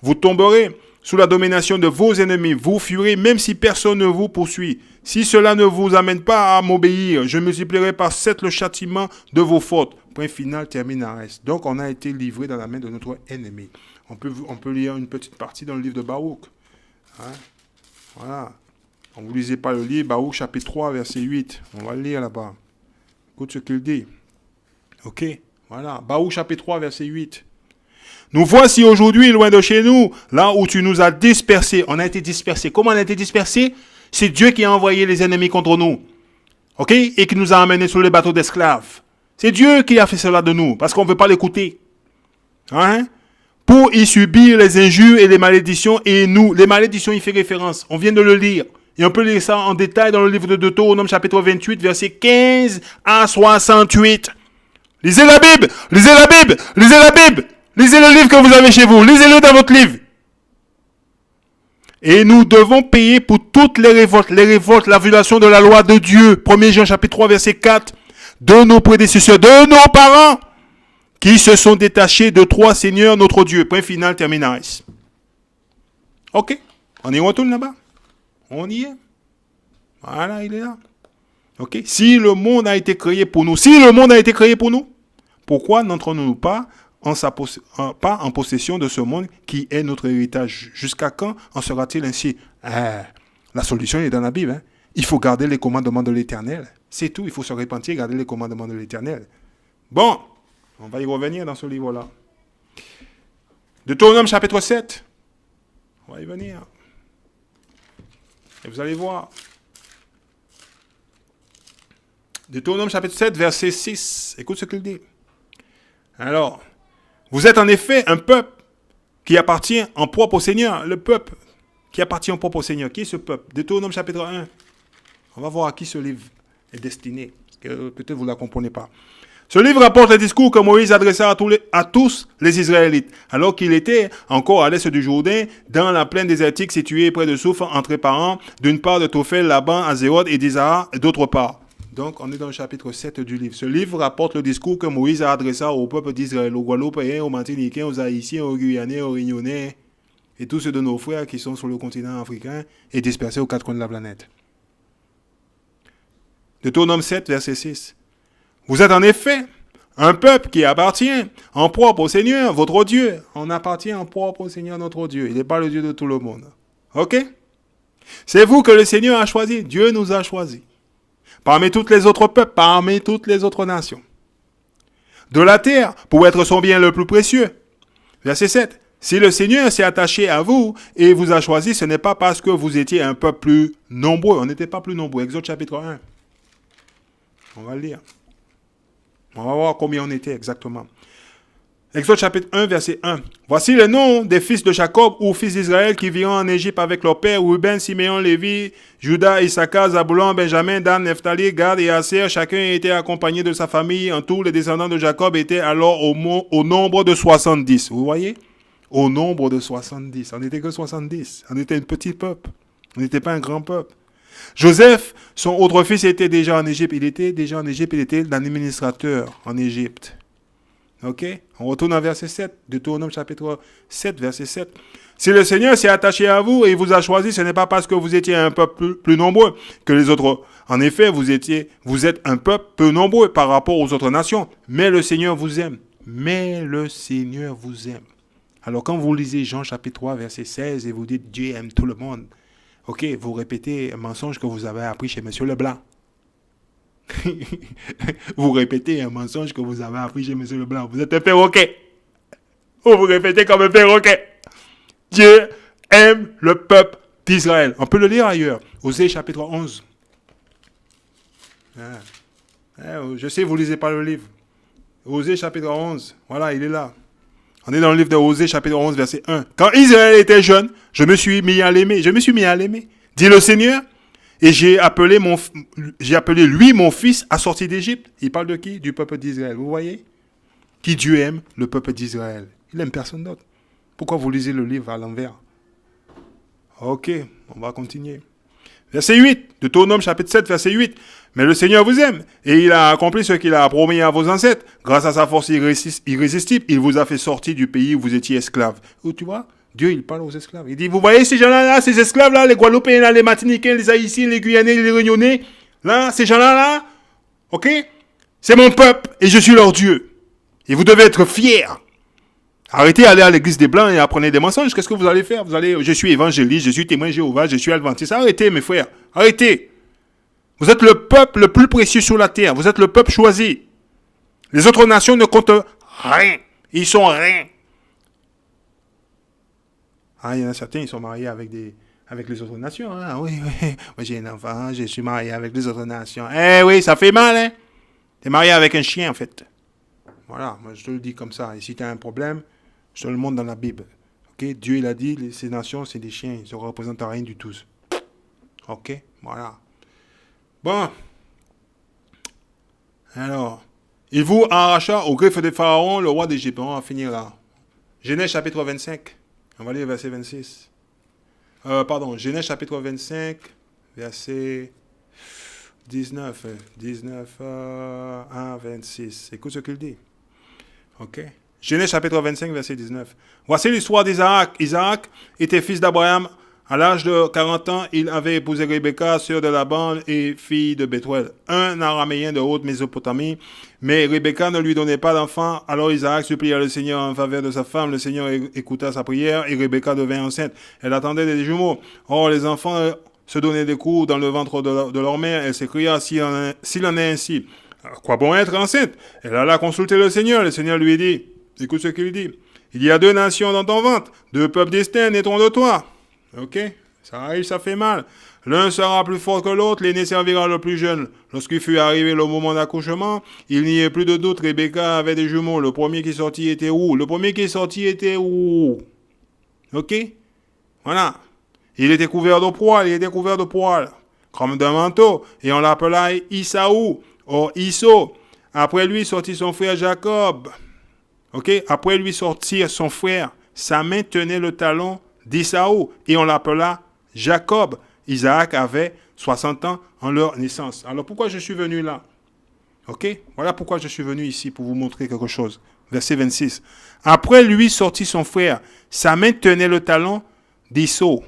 [SPEAKER 1] vous tomberez sous la domination de vos ennemis. Vous fuirez même si personne ne vous poursuit. Si cela ne vous amène pas à m'obéir, je multiplierai par 7 le châtiment de vos fautes. Point final, termine Arès. Donc, on a été livré dans la main de notre ennemi. On peut lire une petite partie dans le livre de Baruch. Voilà. On ne vous lisez pas le livre, Baruch chapitre 3, verset 8. On va le lire là-bas. Écoute ce qu'il dit. Ok, voilà. Baruch chapitre 3, verset 8. Nous voici aujourd'hui loin de chez nous, là où tu nous as dispersés. On a été dispersés. Comment on a été dispersés? C'est Dieu qui a envoyé les ennemis contre nous. Ok? Et qui nous a amenés sur les bateaux d'esclaves. C'est Dieu qui a fait cela de nous, parce qu'on ne veut pas l'écouter. Pour y subir les injures et les malédictions, et nous, les malédictions, il fait référence. On vient de le lire. Et on peut lire ça en détail dans le livre de Deutéronome, chapitre 28, versets 15 à 68. Lisez la Bible! Lisez la Bible! Lisez la Bible! Lisez le livre que vous avez chez vous. Lisez-le dans votre livre. Et nous devons payer pour toutes les révoltes, la violation de la loi de Dieu. 1 Jean, chapitre 3, verset 4. De nos prédécesseurs, de nos parents, qui se sont détachés de toi, Seigneur, notre Dieu. Point final, terminaris. Ok. On y retourne là-bas. On y est. Voilà, il est là. Ok. Si le monde a été créé pour nous, pourquoi n'entrons-nous pas en possession de ce monde qui est notre héritage? Jusqu'à quand en sera-t-il ainsi? La solution est dans la Bible. Il faut garder les commandements de l'Éternel. C'est tout. Il faut se repentir et garder les commandements de l'Éternel. Bon, on va y revenir dans ce livre-là. Deutéronome chapitre 7. On va y venir. Et vous allez voir. Deutéronome chapitre 7, verset 6. Écoute ce qu'il dit. Alors, vous êtes en effet un peuple qui appartient en propre au Seigneur. Le peuple qui appartient en propre au Seigneur. Qui est ce peuple? Deutéronome chapitre 1. On va voir à qui ce livre est destiné. Peut-être vous ne la comprenez pas. Ce livre rapporte le discours que Moïse adressa à tous les Israélites, alors qu'il était encore à l'est du Jourdain, dans la plaine désertique située près de Souf, entre les parents, d'une part de Tophel, Laban, Azérod et d'Isaac, d'autre part. Donc, on est dans le chapitre 7 du livre. Ce livre rapporte le discours que Moïse a adressé au peuple d'Israël, aux Guadeloupéens, aux Martiniquais, aux Haïtiens, aux Guyanais, aux Réunionnais, et tous ceux de nos frères qui sont sur le continent africain et dispersés aux 4 coins de la planète. Deutéronome 7, verset 6. Vous êtes en effet un peuple qui appartient en propre au Seigneur, votre Dieu. On appartient en propre au Seigneur, notre Dieu. Il n'est pas le Dieu de tout le monde. Ok? C'est vous que le Seigneur a choisi. Dieu nous a choisis. Parmi tous les autres peuples, parmi toutes les autres nations. De la terre, pour être son bien le plus précieux. Verset 7. Si le Seigneur s'est attaché à vous et vous a choisi, ce n'est pas parce que vous étiez un peuple plus nombreux. On n'était pas plus nombreux. Exode chapitre 1. On va le lire. On va voir combien on était exactement. Exode chapitre 1, verset 1. Voici le nom des fils de Jacob ou fils d'Israël qui virent en Égypte avec leur père, Ruben, Siméon, Lévi, Judas, Issachar, Zabulon, Benjamin, Dan, Nephtali, Gad et Aser. Chacun était accompagné de sa famille. En tout, les descendants de Jacob étaient alors au nombre de 70. Vous voyez? Au nombre de 70. On n'était que 70. On était un petit peuple. On n'était pas un grand peuple. Joseph, son autre fils, était déjà en Égypte. Il était l'administrateur en Égypte. Ok? On retourne à verset 7. Deutéronome chapitre 7, verset 7. Si le Seigneur s'est attaché à vous et vous a choisi, ce n'est pas parce que vous étiez un peuple plus nombreux que les autres. En effet, vous êtes un peuple peu nombreux par rapport aux autres nations. Mais le Seigneur vous aime. Mais le Seigneur vous aime. Alors quand vous lisez Jean chapitre 3, verset 16 et vous dites Dieu aime tout le monde. Ok, vous répétez un mensonge que vous avez appris chez M. Leblanc. Vous répétez un mensonge que vous avez appris chez M. Leblanc. Vous êtes un perroquet. Ou vous répétez comme un perroquet. Dieu aime le peuple d'Israël. On peut le lire ailleurs. Osée chapitre 11. Je sais, vous ne lisez pas le livre. Osée chapitre 11. Voilà, il est là. On est dans le livre de Osée chapitre 11 verset 1. Quand Israël était jeune, je me suis mis à l'aimer. Je me suis mis à l'aimer. Dit le Seigneur. Et j'ai appelé lui mon fils à sortir d'Égypte. Il parle de qui? Du peuple d'Israël. Vous voyez? Qui Dieu aime? Le peuple d'Israël. Il aime personne d'autre. Pourquoi vous lisez le livre à l'envers? Ok, on va continuer. Verset 8, Deutéronome chapitre 7, verset 8. Mais le Seigneur vous aime, et il a accompli ce qu'il a promis à vos ancêtres. Grâce à sa force irrésistible, il vous a fait sortir du pays où vous étiez esclaves. Où tu vois, Dieu, il parle aux esclaves. Il dit, vous voyez ces gens-là, ces esclaves-là, les Guadeloupéens, là, les Martiniquais, les Haïtiens, les Guyanais, les Réunionnais, là, ces gens-là, là, ok? C'est mon peuple, et je suis leur Dieu. Et vous devez être fiers. Arrêtez d'aller à l'église des Blancs et apprenez des mensonges. Qu'est-ce que vous allez faire? Je suis évangéliste, je suis témoin de Jéhovah, je suis adventiste. Arrêtez, mes frères. Arrêtez. Vous êtes le peuple le plus précieux sur la terre. Vous êtes le peuple choisi. Les autres nations ne comptent rien. Ils sont rien. Ah, il y en a certains, ils sont mariés avec les autres nations. Ah oui, oui. Moi, j'ai un enfant, je suis marié avec les autres nations. Eh oui, ça fait mal, hein? T'es marié avec un chien, en fait. Voilà, moi, je te le dis comme ça. Et si tu as un problème, je te le montre dans la Bible. Ok, Dieu, il a dit, ces nations, c'est des chiens. Ils ne représentent rien du tout. Ok, voilà. Bon. Alors, il vous arracha au greffe de Pharaon, le roi d'Égypte. On va finir là. Genèse chapitre 25. On va lire verset 26. Genèse chapitre 25, verset 19. 1, 26. Écoute ce qu'il dit. Ok. Genèse chapitre 25, verset 19. Voici l'histoire d'Isaac. Isaac était fils d'Abraham. À l'âge de 40 ans, il avait épousé Rebecca, sœur de Laban et fille de Bethuel, un araméen de haute Mésopotamie. Mais Rebecca ne lui donnait pas d'enfant. Alors Isaac supplia le Seigneur en faveur de sa femme. Le Seigneur écouta sa prière et Rebecca devint enceinte. Elle attendait des jumeaux. Or, les enfants se donnaient des coups dans le ventre de leur mère. Elle s'écria, s'il en est ainsi, à quoi bon être enceinte? Elle alla consulter le Seigneur. Le Seigneur lui dit, écoute ce qu'il dit. Il y a 2 nations dans ton ventre, 2 peuples distincts naîtront de toi. Ok, ça arrive, ça fait mal. L'un sera plus fort que l'autre, l'aîné servira le plus jeune. Lorsqu'il fut arrivé le moment d'accouchement, il n'y ait plus de doute, Rebecca avait des jumeaux. Le premier qui sortit était où? Ok, voilà. Il était couvert de poils, comme d'un manteau, et on l'appela Isaou, Isso. Après lui sortit son frère Jacob. Ok, après lui sortit son frère, sa main tenait le talon d'Isaou, et on l'appela Jacob. Isaac avait 60 ans en leur naissance. Alors pourquoi je suis venu là? Ok, voilà pourquoi je suis venu ici, pour vous montrer quelque chose. Verset 26. Après lui sortit son frère, sa main tenait le talon d'Isaou,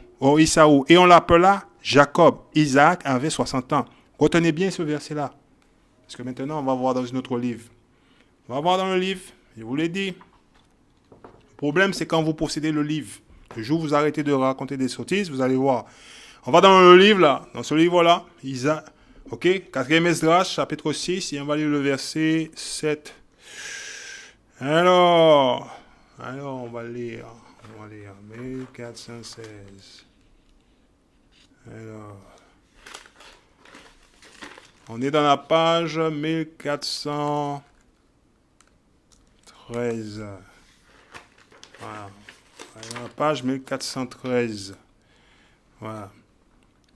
[SPEAKER 1] et on l'appela Jacob. Isaac avait 60 ans. Retenez bien ce verset-là, parce que maintenant on va voir dans un autre livre. On va voir dans le livre, je vous l'ai dit. Le problème, c'est quand vous possédez le livre. Le jour où vous arrêtez de raconter des sottises, vous allez voir. On va dans le livre là, dans ce livre-là, ok, 4e Esdras, chapitre 6, et on va lire le verset 7. Alors, on va lire 1416. Alors, on est dans la page 1413. Voilà. La page 1413. Voilà.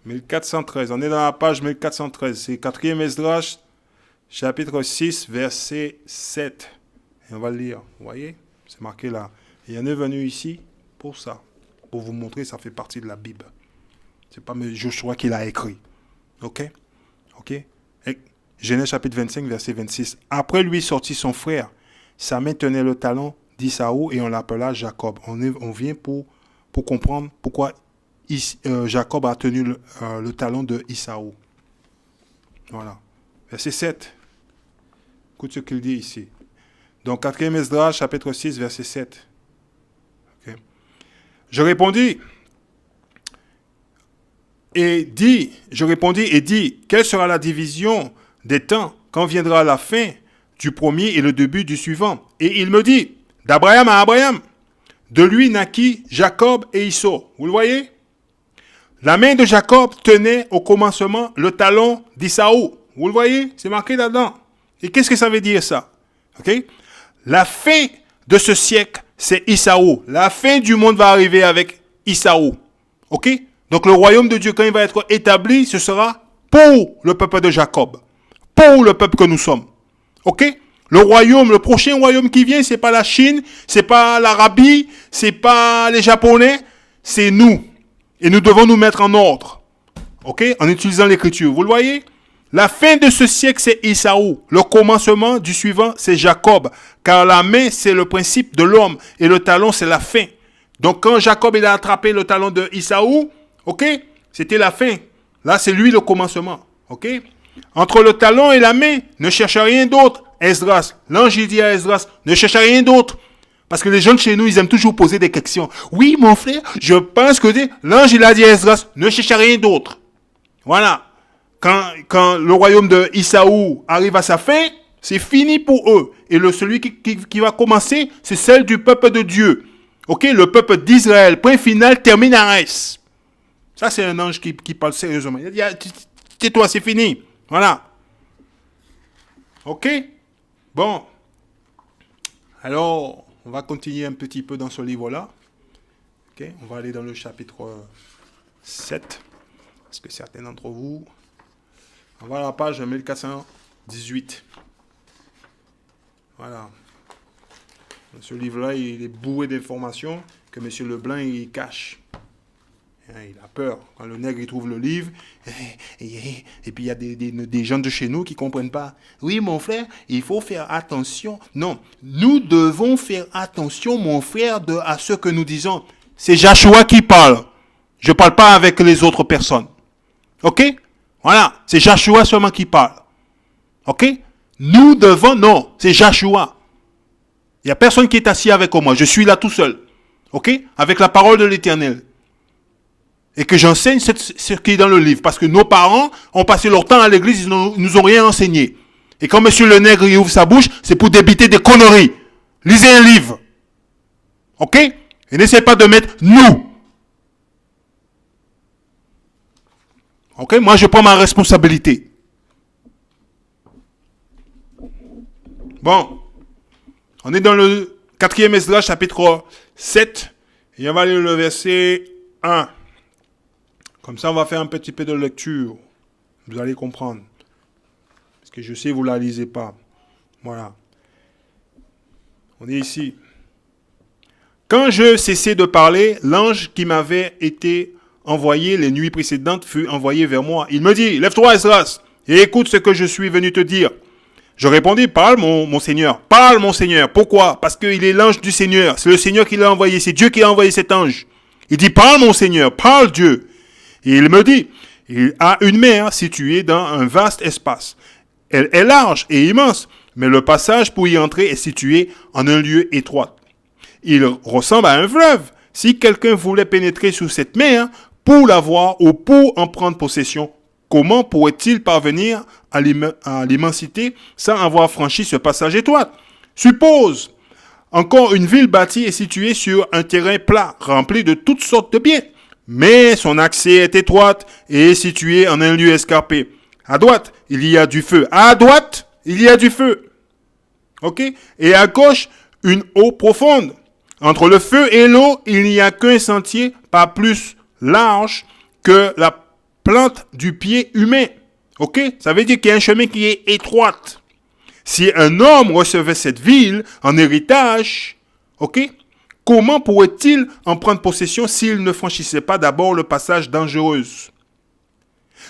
[SPEAKER 1] 1413. On est dans la page 1413. C'est 4e Esdras, chapitre 6, verset 7. Et on va le lire. Vous voyez? C'est marqué là. Et il en est venu ici pour ça. Pour vous montrer, ça fait partie de la Bible. C'est pas Joshua qui l'a écrit. Ok? Et Genèse chapitre 25, verset 26. Après lui sortit son frère. Sa main tenait le talon d'Isaou et on l'appela Jacob. On vient pour comprendre pourquoi Jacob a tenu le talon de Isaou. Voilà. Verset 7. Écoute ce qu'il dit ici. Donc, 4e Esdras, chapitre 6, verset 7. Okay. Je répondis et dis, quelle sera la division des temps quand viendra la fin du premier et le début du suivant? Et il me dit, d'Abraham à Abraham, de lui naquit Jacob et Isso. Vous le voyez? La main de Jacob tenait au commencement le talon d'Isaou. Vous le voyez? C'est marqué là-dedans. Et qu'est-ce que ça veut dire ça? Ok? La fin de ce siècle, c'est Isaou. La fin du monde va arriver avec Isaou. Ok? Donc le royaume de Dieu, quand il va être établi, ce sera pour le peuple de Jacob. Pour le peuple que nous sommes. Ok? Le prochain royaume qui vient, c'est pas la Chine, c'est pas l'Arabie, c'est pas les Japonais, c'est nous. Et nous devons nous mettre en ordre. Ok? En utilisant l'écriture. Vous le voyez? La fin de ce siècle, c'est Isaou. Le commencement du suivant, c'est Jacob. Car la main, c'est le principe de l'homme. Et le talon, c'est la fin. Donc, quand Jacob il a attrapé le talon de Isaou, ok? C'était la fin. Là, c'est lui le commencement. Ok? Entre le talon et la main, ne cherche rien d'autre. Esdras. L'ange, il dit à Esdras, ne cherche rien d'autre. Parce que les gens de chez nous, ils aiment toujours poser des questions. Oui, mon frère, je pense que l'ange, il a dit à Esdras, ne cherche rien d'autre. Voilà. Quand le royaume de Isaou arrive à sa fin, c'est fini pour eux. Et celui qui va commencer, c'est celle du peuple de Dieu. Ok, le peuple d'Israël. Point final, termine à S. Ça, c'est un ange qui parle sérieusement. Il dit, tais-toi, c'est fini. Voilà. Ok? Bon. Alors, on va continuer un petit peu dans ce livre-là. Ok? On va aller dans le chapitre 7. Parce que certains d'entre vous... On va à la page 1418. Voilà. Ce livre-là, il est bourré d'informations que M. Leblanc, il cache. Il a peur. Quand le nègre, il trouve le livre, et puis il y a des gens de chez nous qui ne comprennent pas. Oui, mon frère, il faut faire attention. Non, nous devons faire attention, mon frère, à ce que nous disons. C'est Joshua qui parle. Je ne parle pas avec les autres personnes. Ok? Voilà, c'est Joshua seulement qui parle. Ok? Nous devons, non, c'est Joshua. Il n'y a personne qui est assis avec moi. Je suis là tout seul. Ok? Avec la parole de l'Éternel. Et que j'enseigne ce qui est dans le livre. Parce que nos parents ont passé leur temps à l'église, ils ne nous ont rien enseigné. Et quand monsieur le nègre il ouvre sa bouche, c'est pour débiter des conneries. Lisez un livre. Ok? Et n'essayez pas de mettre nous. Ok, moi je prends ma responsabilité. Bon, on est dans le 4e Esdras, chapitre 7, et on va lire le verset 1. Comme ça, on va faire un petit peu de lecture. Vous allez comprendre. Parce que je sais, vous ne la lisez pas. Voilà. On est ici. Quand je cessai de parler, l'ange qui m'avait été envoyé les nuits précédentes fut envoyé vers moi. Il me dit, lève-toi Esdras, et écoute ce que je suis venu te dire. Je répondis, parle mon Seigneur, parle mon Seigneur. Pourquoi? Parce qu'il est l'ange du Seigneur, c'est le Seigneur qui l'a envoyé, c'est Dieu qui a envoyé cet ange. Il dit, parle mon Seigneur, parle Dieu. Et il me dit, il a une mer située dans un vaste espace. Elle est large et immense, mais le passage pour y entrer est situé en un lieu étroit. Il ressemble à un fleuve. Si quelqu'un voulait pénétrer sous cette mer, pour la voir ou pour en prendre possession, comment pourrait-il parvenir à l'immensité sans avoir franchi ce passage étroit? Suppose, encore une ville bâtie est située sur un terrain plat, rempli de toutes sortes de biens, mais son accès est étroit et est situé en un lieu escarpé. À droite, il y a du feu. À droite, il y a du feu. Ok? Et à gauche, une eau profonde. Entre le feu et l'eau, il n'y a qu'un sentier, pas plus large que la plante du pied humain. Ok? Ça veut dire qu'il y a un chemin qui est étroit. Si un homme recevait cette ville en héritage, ok? Comment pourrait-il en prendre possession s'il ne franchissait pas d'abord le passage dangereux?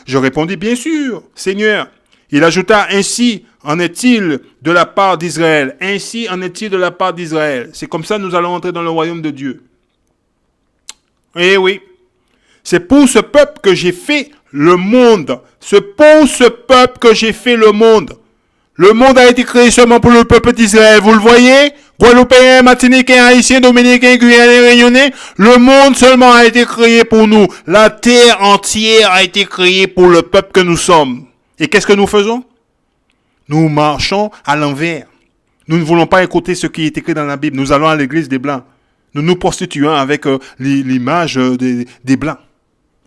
[SPEAKER 1] Je répondis, bien sûr, Seigneur. Il ajouta, ainsi en est-il de la part d'Israël. Ainsi en est-il de la part d'Israël. C'est comme ça que nous allons entrer dans le royaume de Dieu. Eh oui. C'est pour ce peuple que j'ai fait le monde. C'est pour ce peuple que j'ai fait le monde. Le monde a été créé seulement pour le peuple d'Israël. Vous le voyez? Guadeloupéens, Martiniquais, Haïtiens, Dominicains, Guyanais, Réunionnais. Le monde seulement a été créé pour nous. La terre entière a été créée pour le peuple que nous sommes. Et qu'est-ce que nous faisons? Nous marchons à l'envers. Nous ne voulons pas écouter ce qui est écrit dans la Bible. Nous allons à l'église des Blancs. Nous nous prostituons avec l'image des Blancs.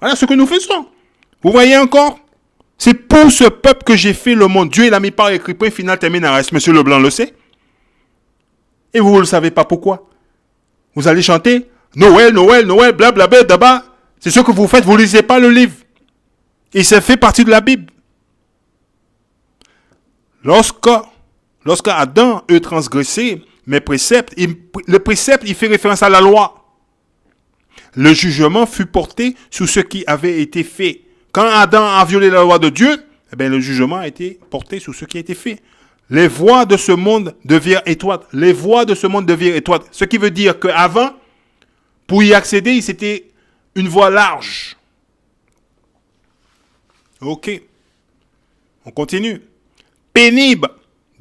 [SPEAKER 1] Voilà ce que nous faisons. Vous voyez encore? C'est pour ce peuple que j'ai fait le monde. Dieu, il a mis par écrit, point final, termine à reste. Monsieur Leblanc le sait. Et vous ne le savez pas pourquoi. Vous allez chanter Noël, Noël, Noël, blablabla, d'abord. C'est ce que vous faites, vous ne lisez pas le livre. Et ça fait partie de la Bible. Lorsque Adam eut transgressé mes préceptes, le précepte, il fait référence à la loi. Le jugement fut porté sur ce qui avait été fait. Quand Adam a violé la loi de Dieu, eh bien, le jugement a été porté sur ce qui a été fait. Les voies de ce monde deviennent étroites. Les voies de ce monde deviennent étroites. Ce qui veut dire qu'avant, pour y accéder, c'était une voie large. Ok. On continue. Pénible,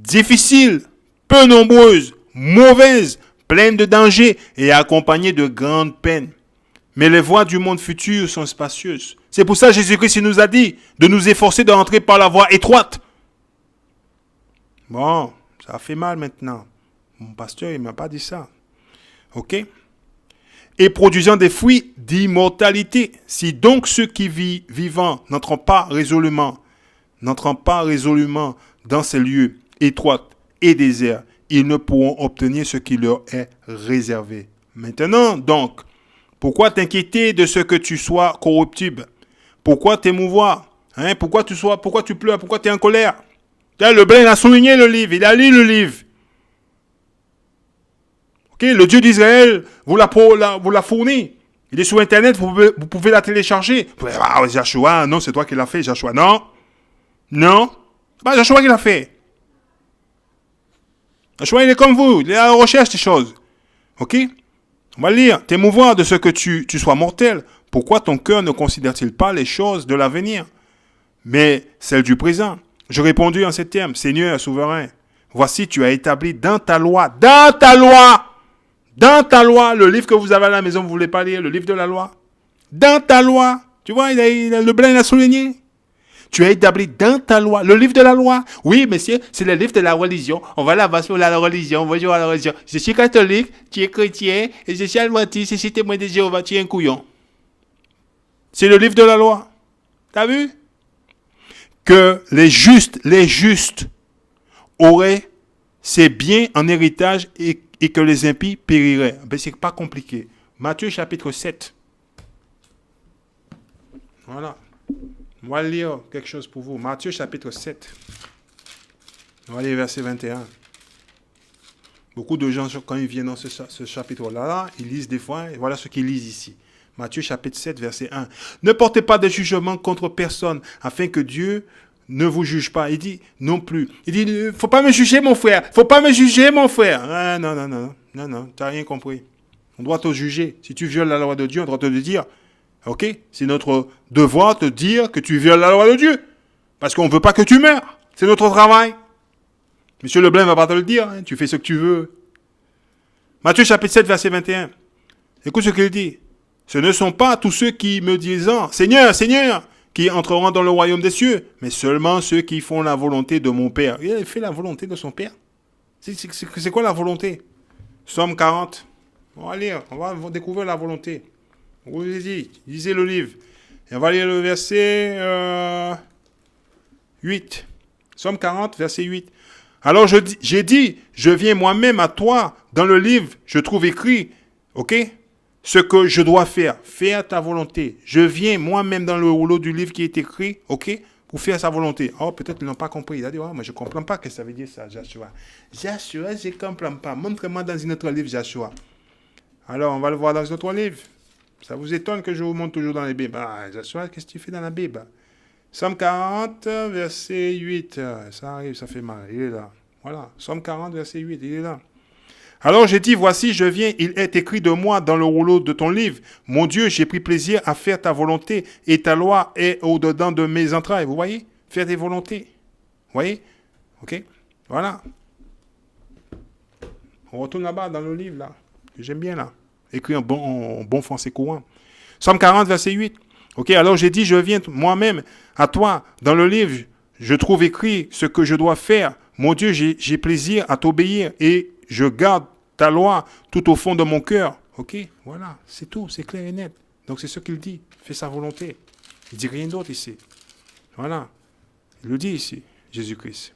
[SPEAKER 1] difficile, peu nombreuse, mauvaise, pleine de dangers et accompagnée de grandes peines. Mais les voies du monde futur sont spacieuses. C'est pour ça que Jésus-Christ nous a dit de nous efforcer d'entrer par la voie étroite. Bon, ça fait mal maintenant. Mon pasteur, il ne m'a pas dit ça. Ok? Et produisant des fruits d'immortalité. Si donc ceux qui vivant n'entrent pas résolument dans ces lieux étroits et déserts, ils ne pourront obtenir ce qui leur est réservé. Maintenant, donc, pourquoi t'inquiéter de ce que tu sois corruptible? Pourquoi t'émouvoir? Pourquoi tu pleures? Pourquoi tu es en colère? Le blanc, il a souligné le livre, il a lu le livre. Okay? Le Dieu d'Israël vous l'a fourni. Il est sur Internet, vous pouvez la télécharger. Vous pouvez dire, ah, Joshua, non, c'est toi qui l'as fait, Joshua. Non, c'est pas Joshua qui l'a fait. Joshua, il est comme vous, il est à la recherche des choses. Ok? On va lire. T'émouvoir de ce que tu sois mortel. Pourquoi ton cœur ne considère-t-il pas les choses de l'avenir, mais celles du présent? Je répondis en ces termes, Seigneur souverain, voici tu as établi dans ta loi, le livre que vous avez à la maison, vous ne voulez pas lire, le livre de la loi. Dans ta loi, tu vois, le blanc, il a souligné. Tu as établi dans ta loi, le livre de la loi. Oui, monsieur, c'est le livre de la religion. On va là-bas sur la religion, bonjour à la religion. Je suis catholique, tu es chrétien, et je suis adventiste, je suis témoin de Jéhovah, tu es un couillon. C'est le livre de la loi. T'as vu? Que les justes auraient ces biens en héritage et que les impies périraient. Ben, c'est pas compliqué. Matthieu chapitre 7. Voilà. On va lire quelque chose pour vous. Matthieu chapitre 7. On va lire verset 21. Beaucoup de gens, quand ils viennent dans ce chapitre-là, ils lisent des fois, et voilà ce qu'ils lisent ici. Matthieu chapitre 7, verset 1. Ne portez pas de jugement contre personne, afin que Dieu ne vous juge pas. Il dit non plus. Il dit, faut pas me juger, mon frère. Faut pas me juger, mon frère. Ah, non, t'as rien compris. On doit te juger. Si tu violes la loi de Dieu, on doit te le dire. Ok? C'est notre devoir de te dire que tu violes la loi de Dieu. Parce qu'on ne veut pas que tu meurs. C'est notre travail. Monsieur Leblanc ne va pas te le dire. Hein. Tu fais ce que tu veux. Matthieu chapitre 7, verset 21. Écoute ce qu'il dit. Ce ne sont pas tous ceux qui me disent « Seigneur, Seigneur !» qui entreront dans le royaume des cieux, mais seulement ceux qui font la volonté de mon Père. Il fait la volonté de son Père. C'est quoi la volonté? Somme 40. On va lire, on va découvrir la volonté. Vous lisez le livre. Et on va lire le verset 8. Somme 40, verset 8. Alors j'ai dit, je viens moi-même à toi. Dans le livre, je trouve écrit, ok, ce que je dois faire ta volonté. Je viens moi-même dans le rouleau du livre qui est écrit, ok, pour faire sa volonté. Oh, peut-être qu'ils n'ont pas compris. Il a dit, oh, mais je ne comprends pas ce que ça veut dire ça, Joshua. Joshua, je ne comprends pas. Montre-moi dans un autre livre, Joshua. Alors, on va le voir dans un autre livre. Ça vous étonne que je vous montre toujours dans les Bibles. Ah, Joshua, qu'est-ce que tu fais dans la Bible? Somme 40, verset 8. Ça arrive, ça fait mal. Il est là. Voilà. Somme 40, verset 8. Il est là. Alors j'ai dit, voici, je viens, il est écrit de moi dans le rouleau de ton livre. Mon Dieu, j'ai pris plaisir à faire ta volonté et ta loi est au-dedans de mes entrailles. Vous voyez? Faire des volontés. Vous voyez? Ok? Voilà. On retourne là-bas dans le livre, là. J'aime bien, là. Écrit en bon français courant. Somme 40, verset 8. Ok, alors j'ai dit, je viens moi-même à toi. Dans le livre, je trouve écrit ce que je dois faire. Mon Dieu, j'ai plaisir à t'obéir et je garde ta loi tout au fond de mon cœur. Ok, voilà, c'est tout, c'est clair et net. Donc c'est ce qu'il dit, fais sa volonté. Il dit rien d'autre ici. Voilà, il le dit ici, Jésus-Christ.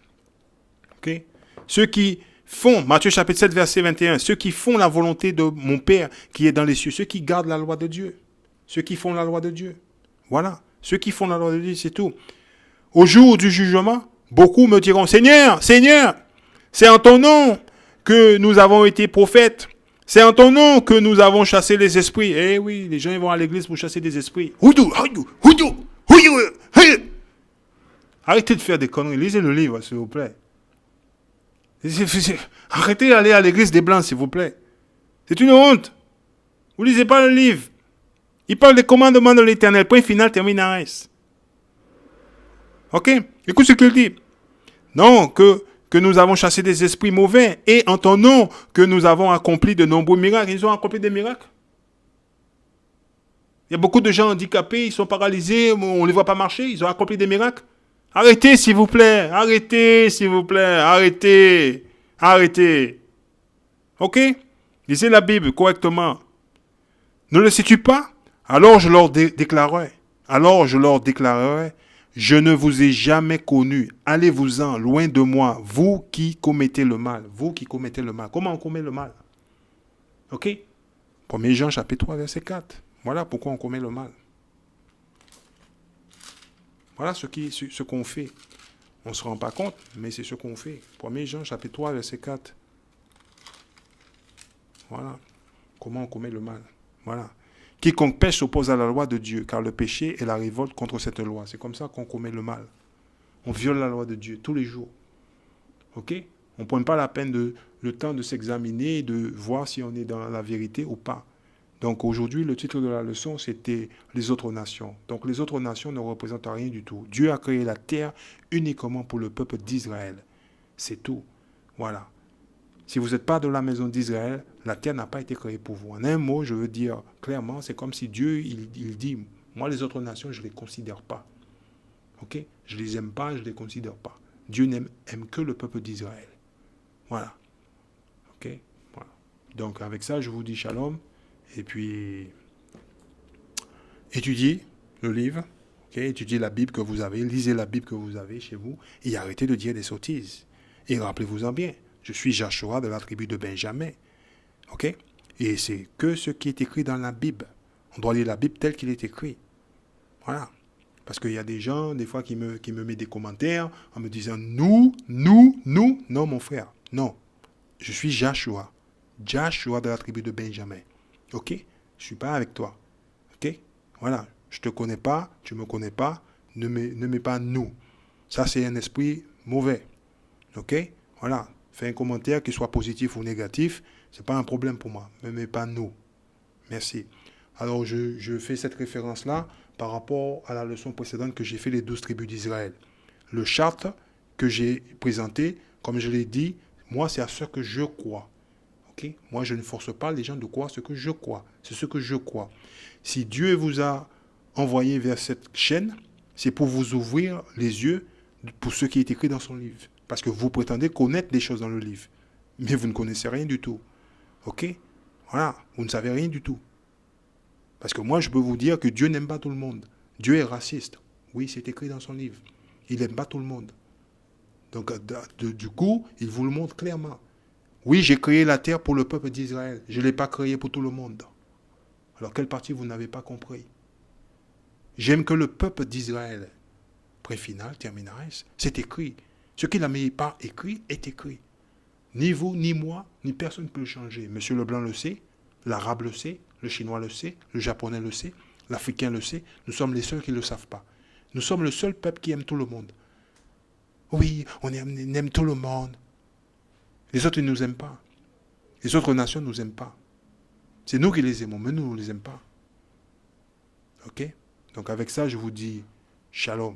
[SPEAKER 1] Ok, ceux qui font, Matthieu chapitre 7, verset 21, ceux qui font la volonté de mon Père qui est dans les cieux, ceux qui gardent la loi de Dieu. Ceux qui font la loi de Dieu. Voilà. Ceux qui font la loi de Dieu, c'est tout. Au jour du jugement, beaucoup me diront, Seigneur, Seigneur, c'est en ton nom que nous avons été prophètes. C'est en ton nom que nous avons chassé les esprits. Eh oui, les gens ils vont à l'église pour chasser des esprits. Arrêtez de faire des conneries. Lisez le livre, s'il vous plaît. Arrêtez d'aller à l'église des Blancs, s'il vous plaît. C'est une honte. Vous lisez pas le livre. Il parle des commandements de l'Éternel. Point final, termine à S. Ok? Écoute ce qu'il dit. Non, que nous avons chassé des esprits mauvais et en ton nom que nous avons accompli de nombreux miracles. Ils ont accompli des miracles. Il y a beaucoup de gens handicapés, ils sont paralysés, on ne les voit pas marcher, ils ont accompli des miracles. Arrêtez, s'il vous plaît. Arrêtez, s'il vous plaît. Arrêtez. Arrêtez. Ok? Lisez la Bible correctement. Ne le sais-tu pas? Alors je leur déclarerai. Je ne vous ai jamais connu. Allez-vous-en, loin de moi, vous qui commettez le mal. Vous qui commettez le mal. Comment on commet le mal? Ok? 1 Jean chapitre 3, verset 4. Voilà pourquoi on commet le mal. Voilà ce qu'on fait. On ne se rend pas compte, mais c'est ce qu'on fait. 1 Jean chapitre 3, verset 4. Voilà. Comment on commet le mal. Voilà. Quiconque pêche s'oppose à la loi de Dieu, car le péché est la révolte contre cette loi. C'est comme ça qu'on commet le mal. On viole la loi de Dieu tous les jours. Ok? On ne prend pas la peine le temps de s'examiner, de voir si on est dans la vérité ou pas. Donc aujourd'hui, le titre de la leçon, c'était les autres nations. Donc les autres nations ne représentent rien du tout. Dieu a créé la terre uniquement pour le peuple d'Israël. C'est tout. Voilà. Si vous n'êtes pas de la maison d'Israël, la terre n'a pas été créée pour vous. En un mot, je veux dire clairement, c'est comme si Dieu, il dit, moi les autres nations, je ne les considère pas. Ok? Je ne les aime pas, je ne les considère pas. Dieu aime que le peuple d'Israël. Voilà. Ok? Voilà. Donc avec ça, je vous dis shalom. Et puis, étudiez le livre. Ok? Étudiez la Bible que vous avez. Lisez la Bible que vous avez chez vous. Et arrêtez de dire des sottises. Et rappelez-vous-en bien. Je suis Joshua de la tribu de Benjamin. Ok? Et c'est que ce qui est écrit dans la Bible. On doit lire la Bible telle qu'il est écrit. Voilà. Parce qu'il y a des gens, des fois, qui me mettent des commentaires en me disant nous. Non, mon frère. Non. Je suis Joshua. Joshua de la tribu de Benjamin. Ok? Je ne suis pas avec toi. Ok? Voilà. Je ne te connais pas, tu ne me connais pas. Ne mets pas nous. Ça, c'est un esprit mauvais. Ok? Voilà. Fais un commentaire, qu'il soit positif ou négatif. Ce n'est pas un problème pour moi. Ne mets pas nous. Merci. Alors, je fais cette référence-là par rapport à la leçon précédente que j'ai fait les 12 tribus d'Israël. Le charte que j'ai présenté, comme je l'ai dit, moi, c'est à ce que je crois. Okay? Moi, je ne force pas les gens de croire ce que je crois. C'est ce que je crois. Si Dieu vous a envoyé vers cette chaîne, c'est pour vous ouvrir les yeux pour ce qui est écrit dans son livre. Parce que vous prétendez connaître des choses dans le livre. Mais vous ne connaissez rien du tout. Ok? Voilà. Vous ne savez rien du tout. Parce que moi, je peux vous dire que Dieu n'aime pas tout le monde. Dieu est raciste. Oui, c'est écrit dans son livre. Il n'aime pas tout le monde. Donc, du coup, il vous le montre clairement. Oui, j'ai créé la terre pour le peuple d'Israël. Je ne l'ai pas créée pour tout le monde. Alors, quelle partie vous n'avez pas compris? J'aime que le peuple d'Israël. Point final, terminaris. C'est écrit. Ce qu'il n'a pas écrit est écrit. Ni vous, ni moi, ni personne ne peut le changer. Monsieur Leblanc le sait, l'arabe le sait, le chinois le sait, le japonais le sait, l'africain le sait. Nous sommes les seuls qui ne le savent pas. Nous sommes le seul peuple qui aime tout le monde. Oui, on aime tout le monde. Les autres ne nous aiment pas. Les autres nations ne nous aiment pas. C'est nous qui les aimons, mais nous ne les aimons pas. Ok? Donc avec ça, je vous dis shalom.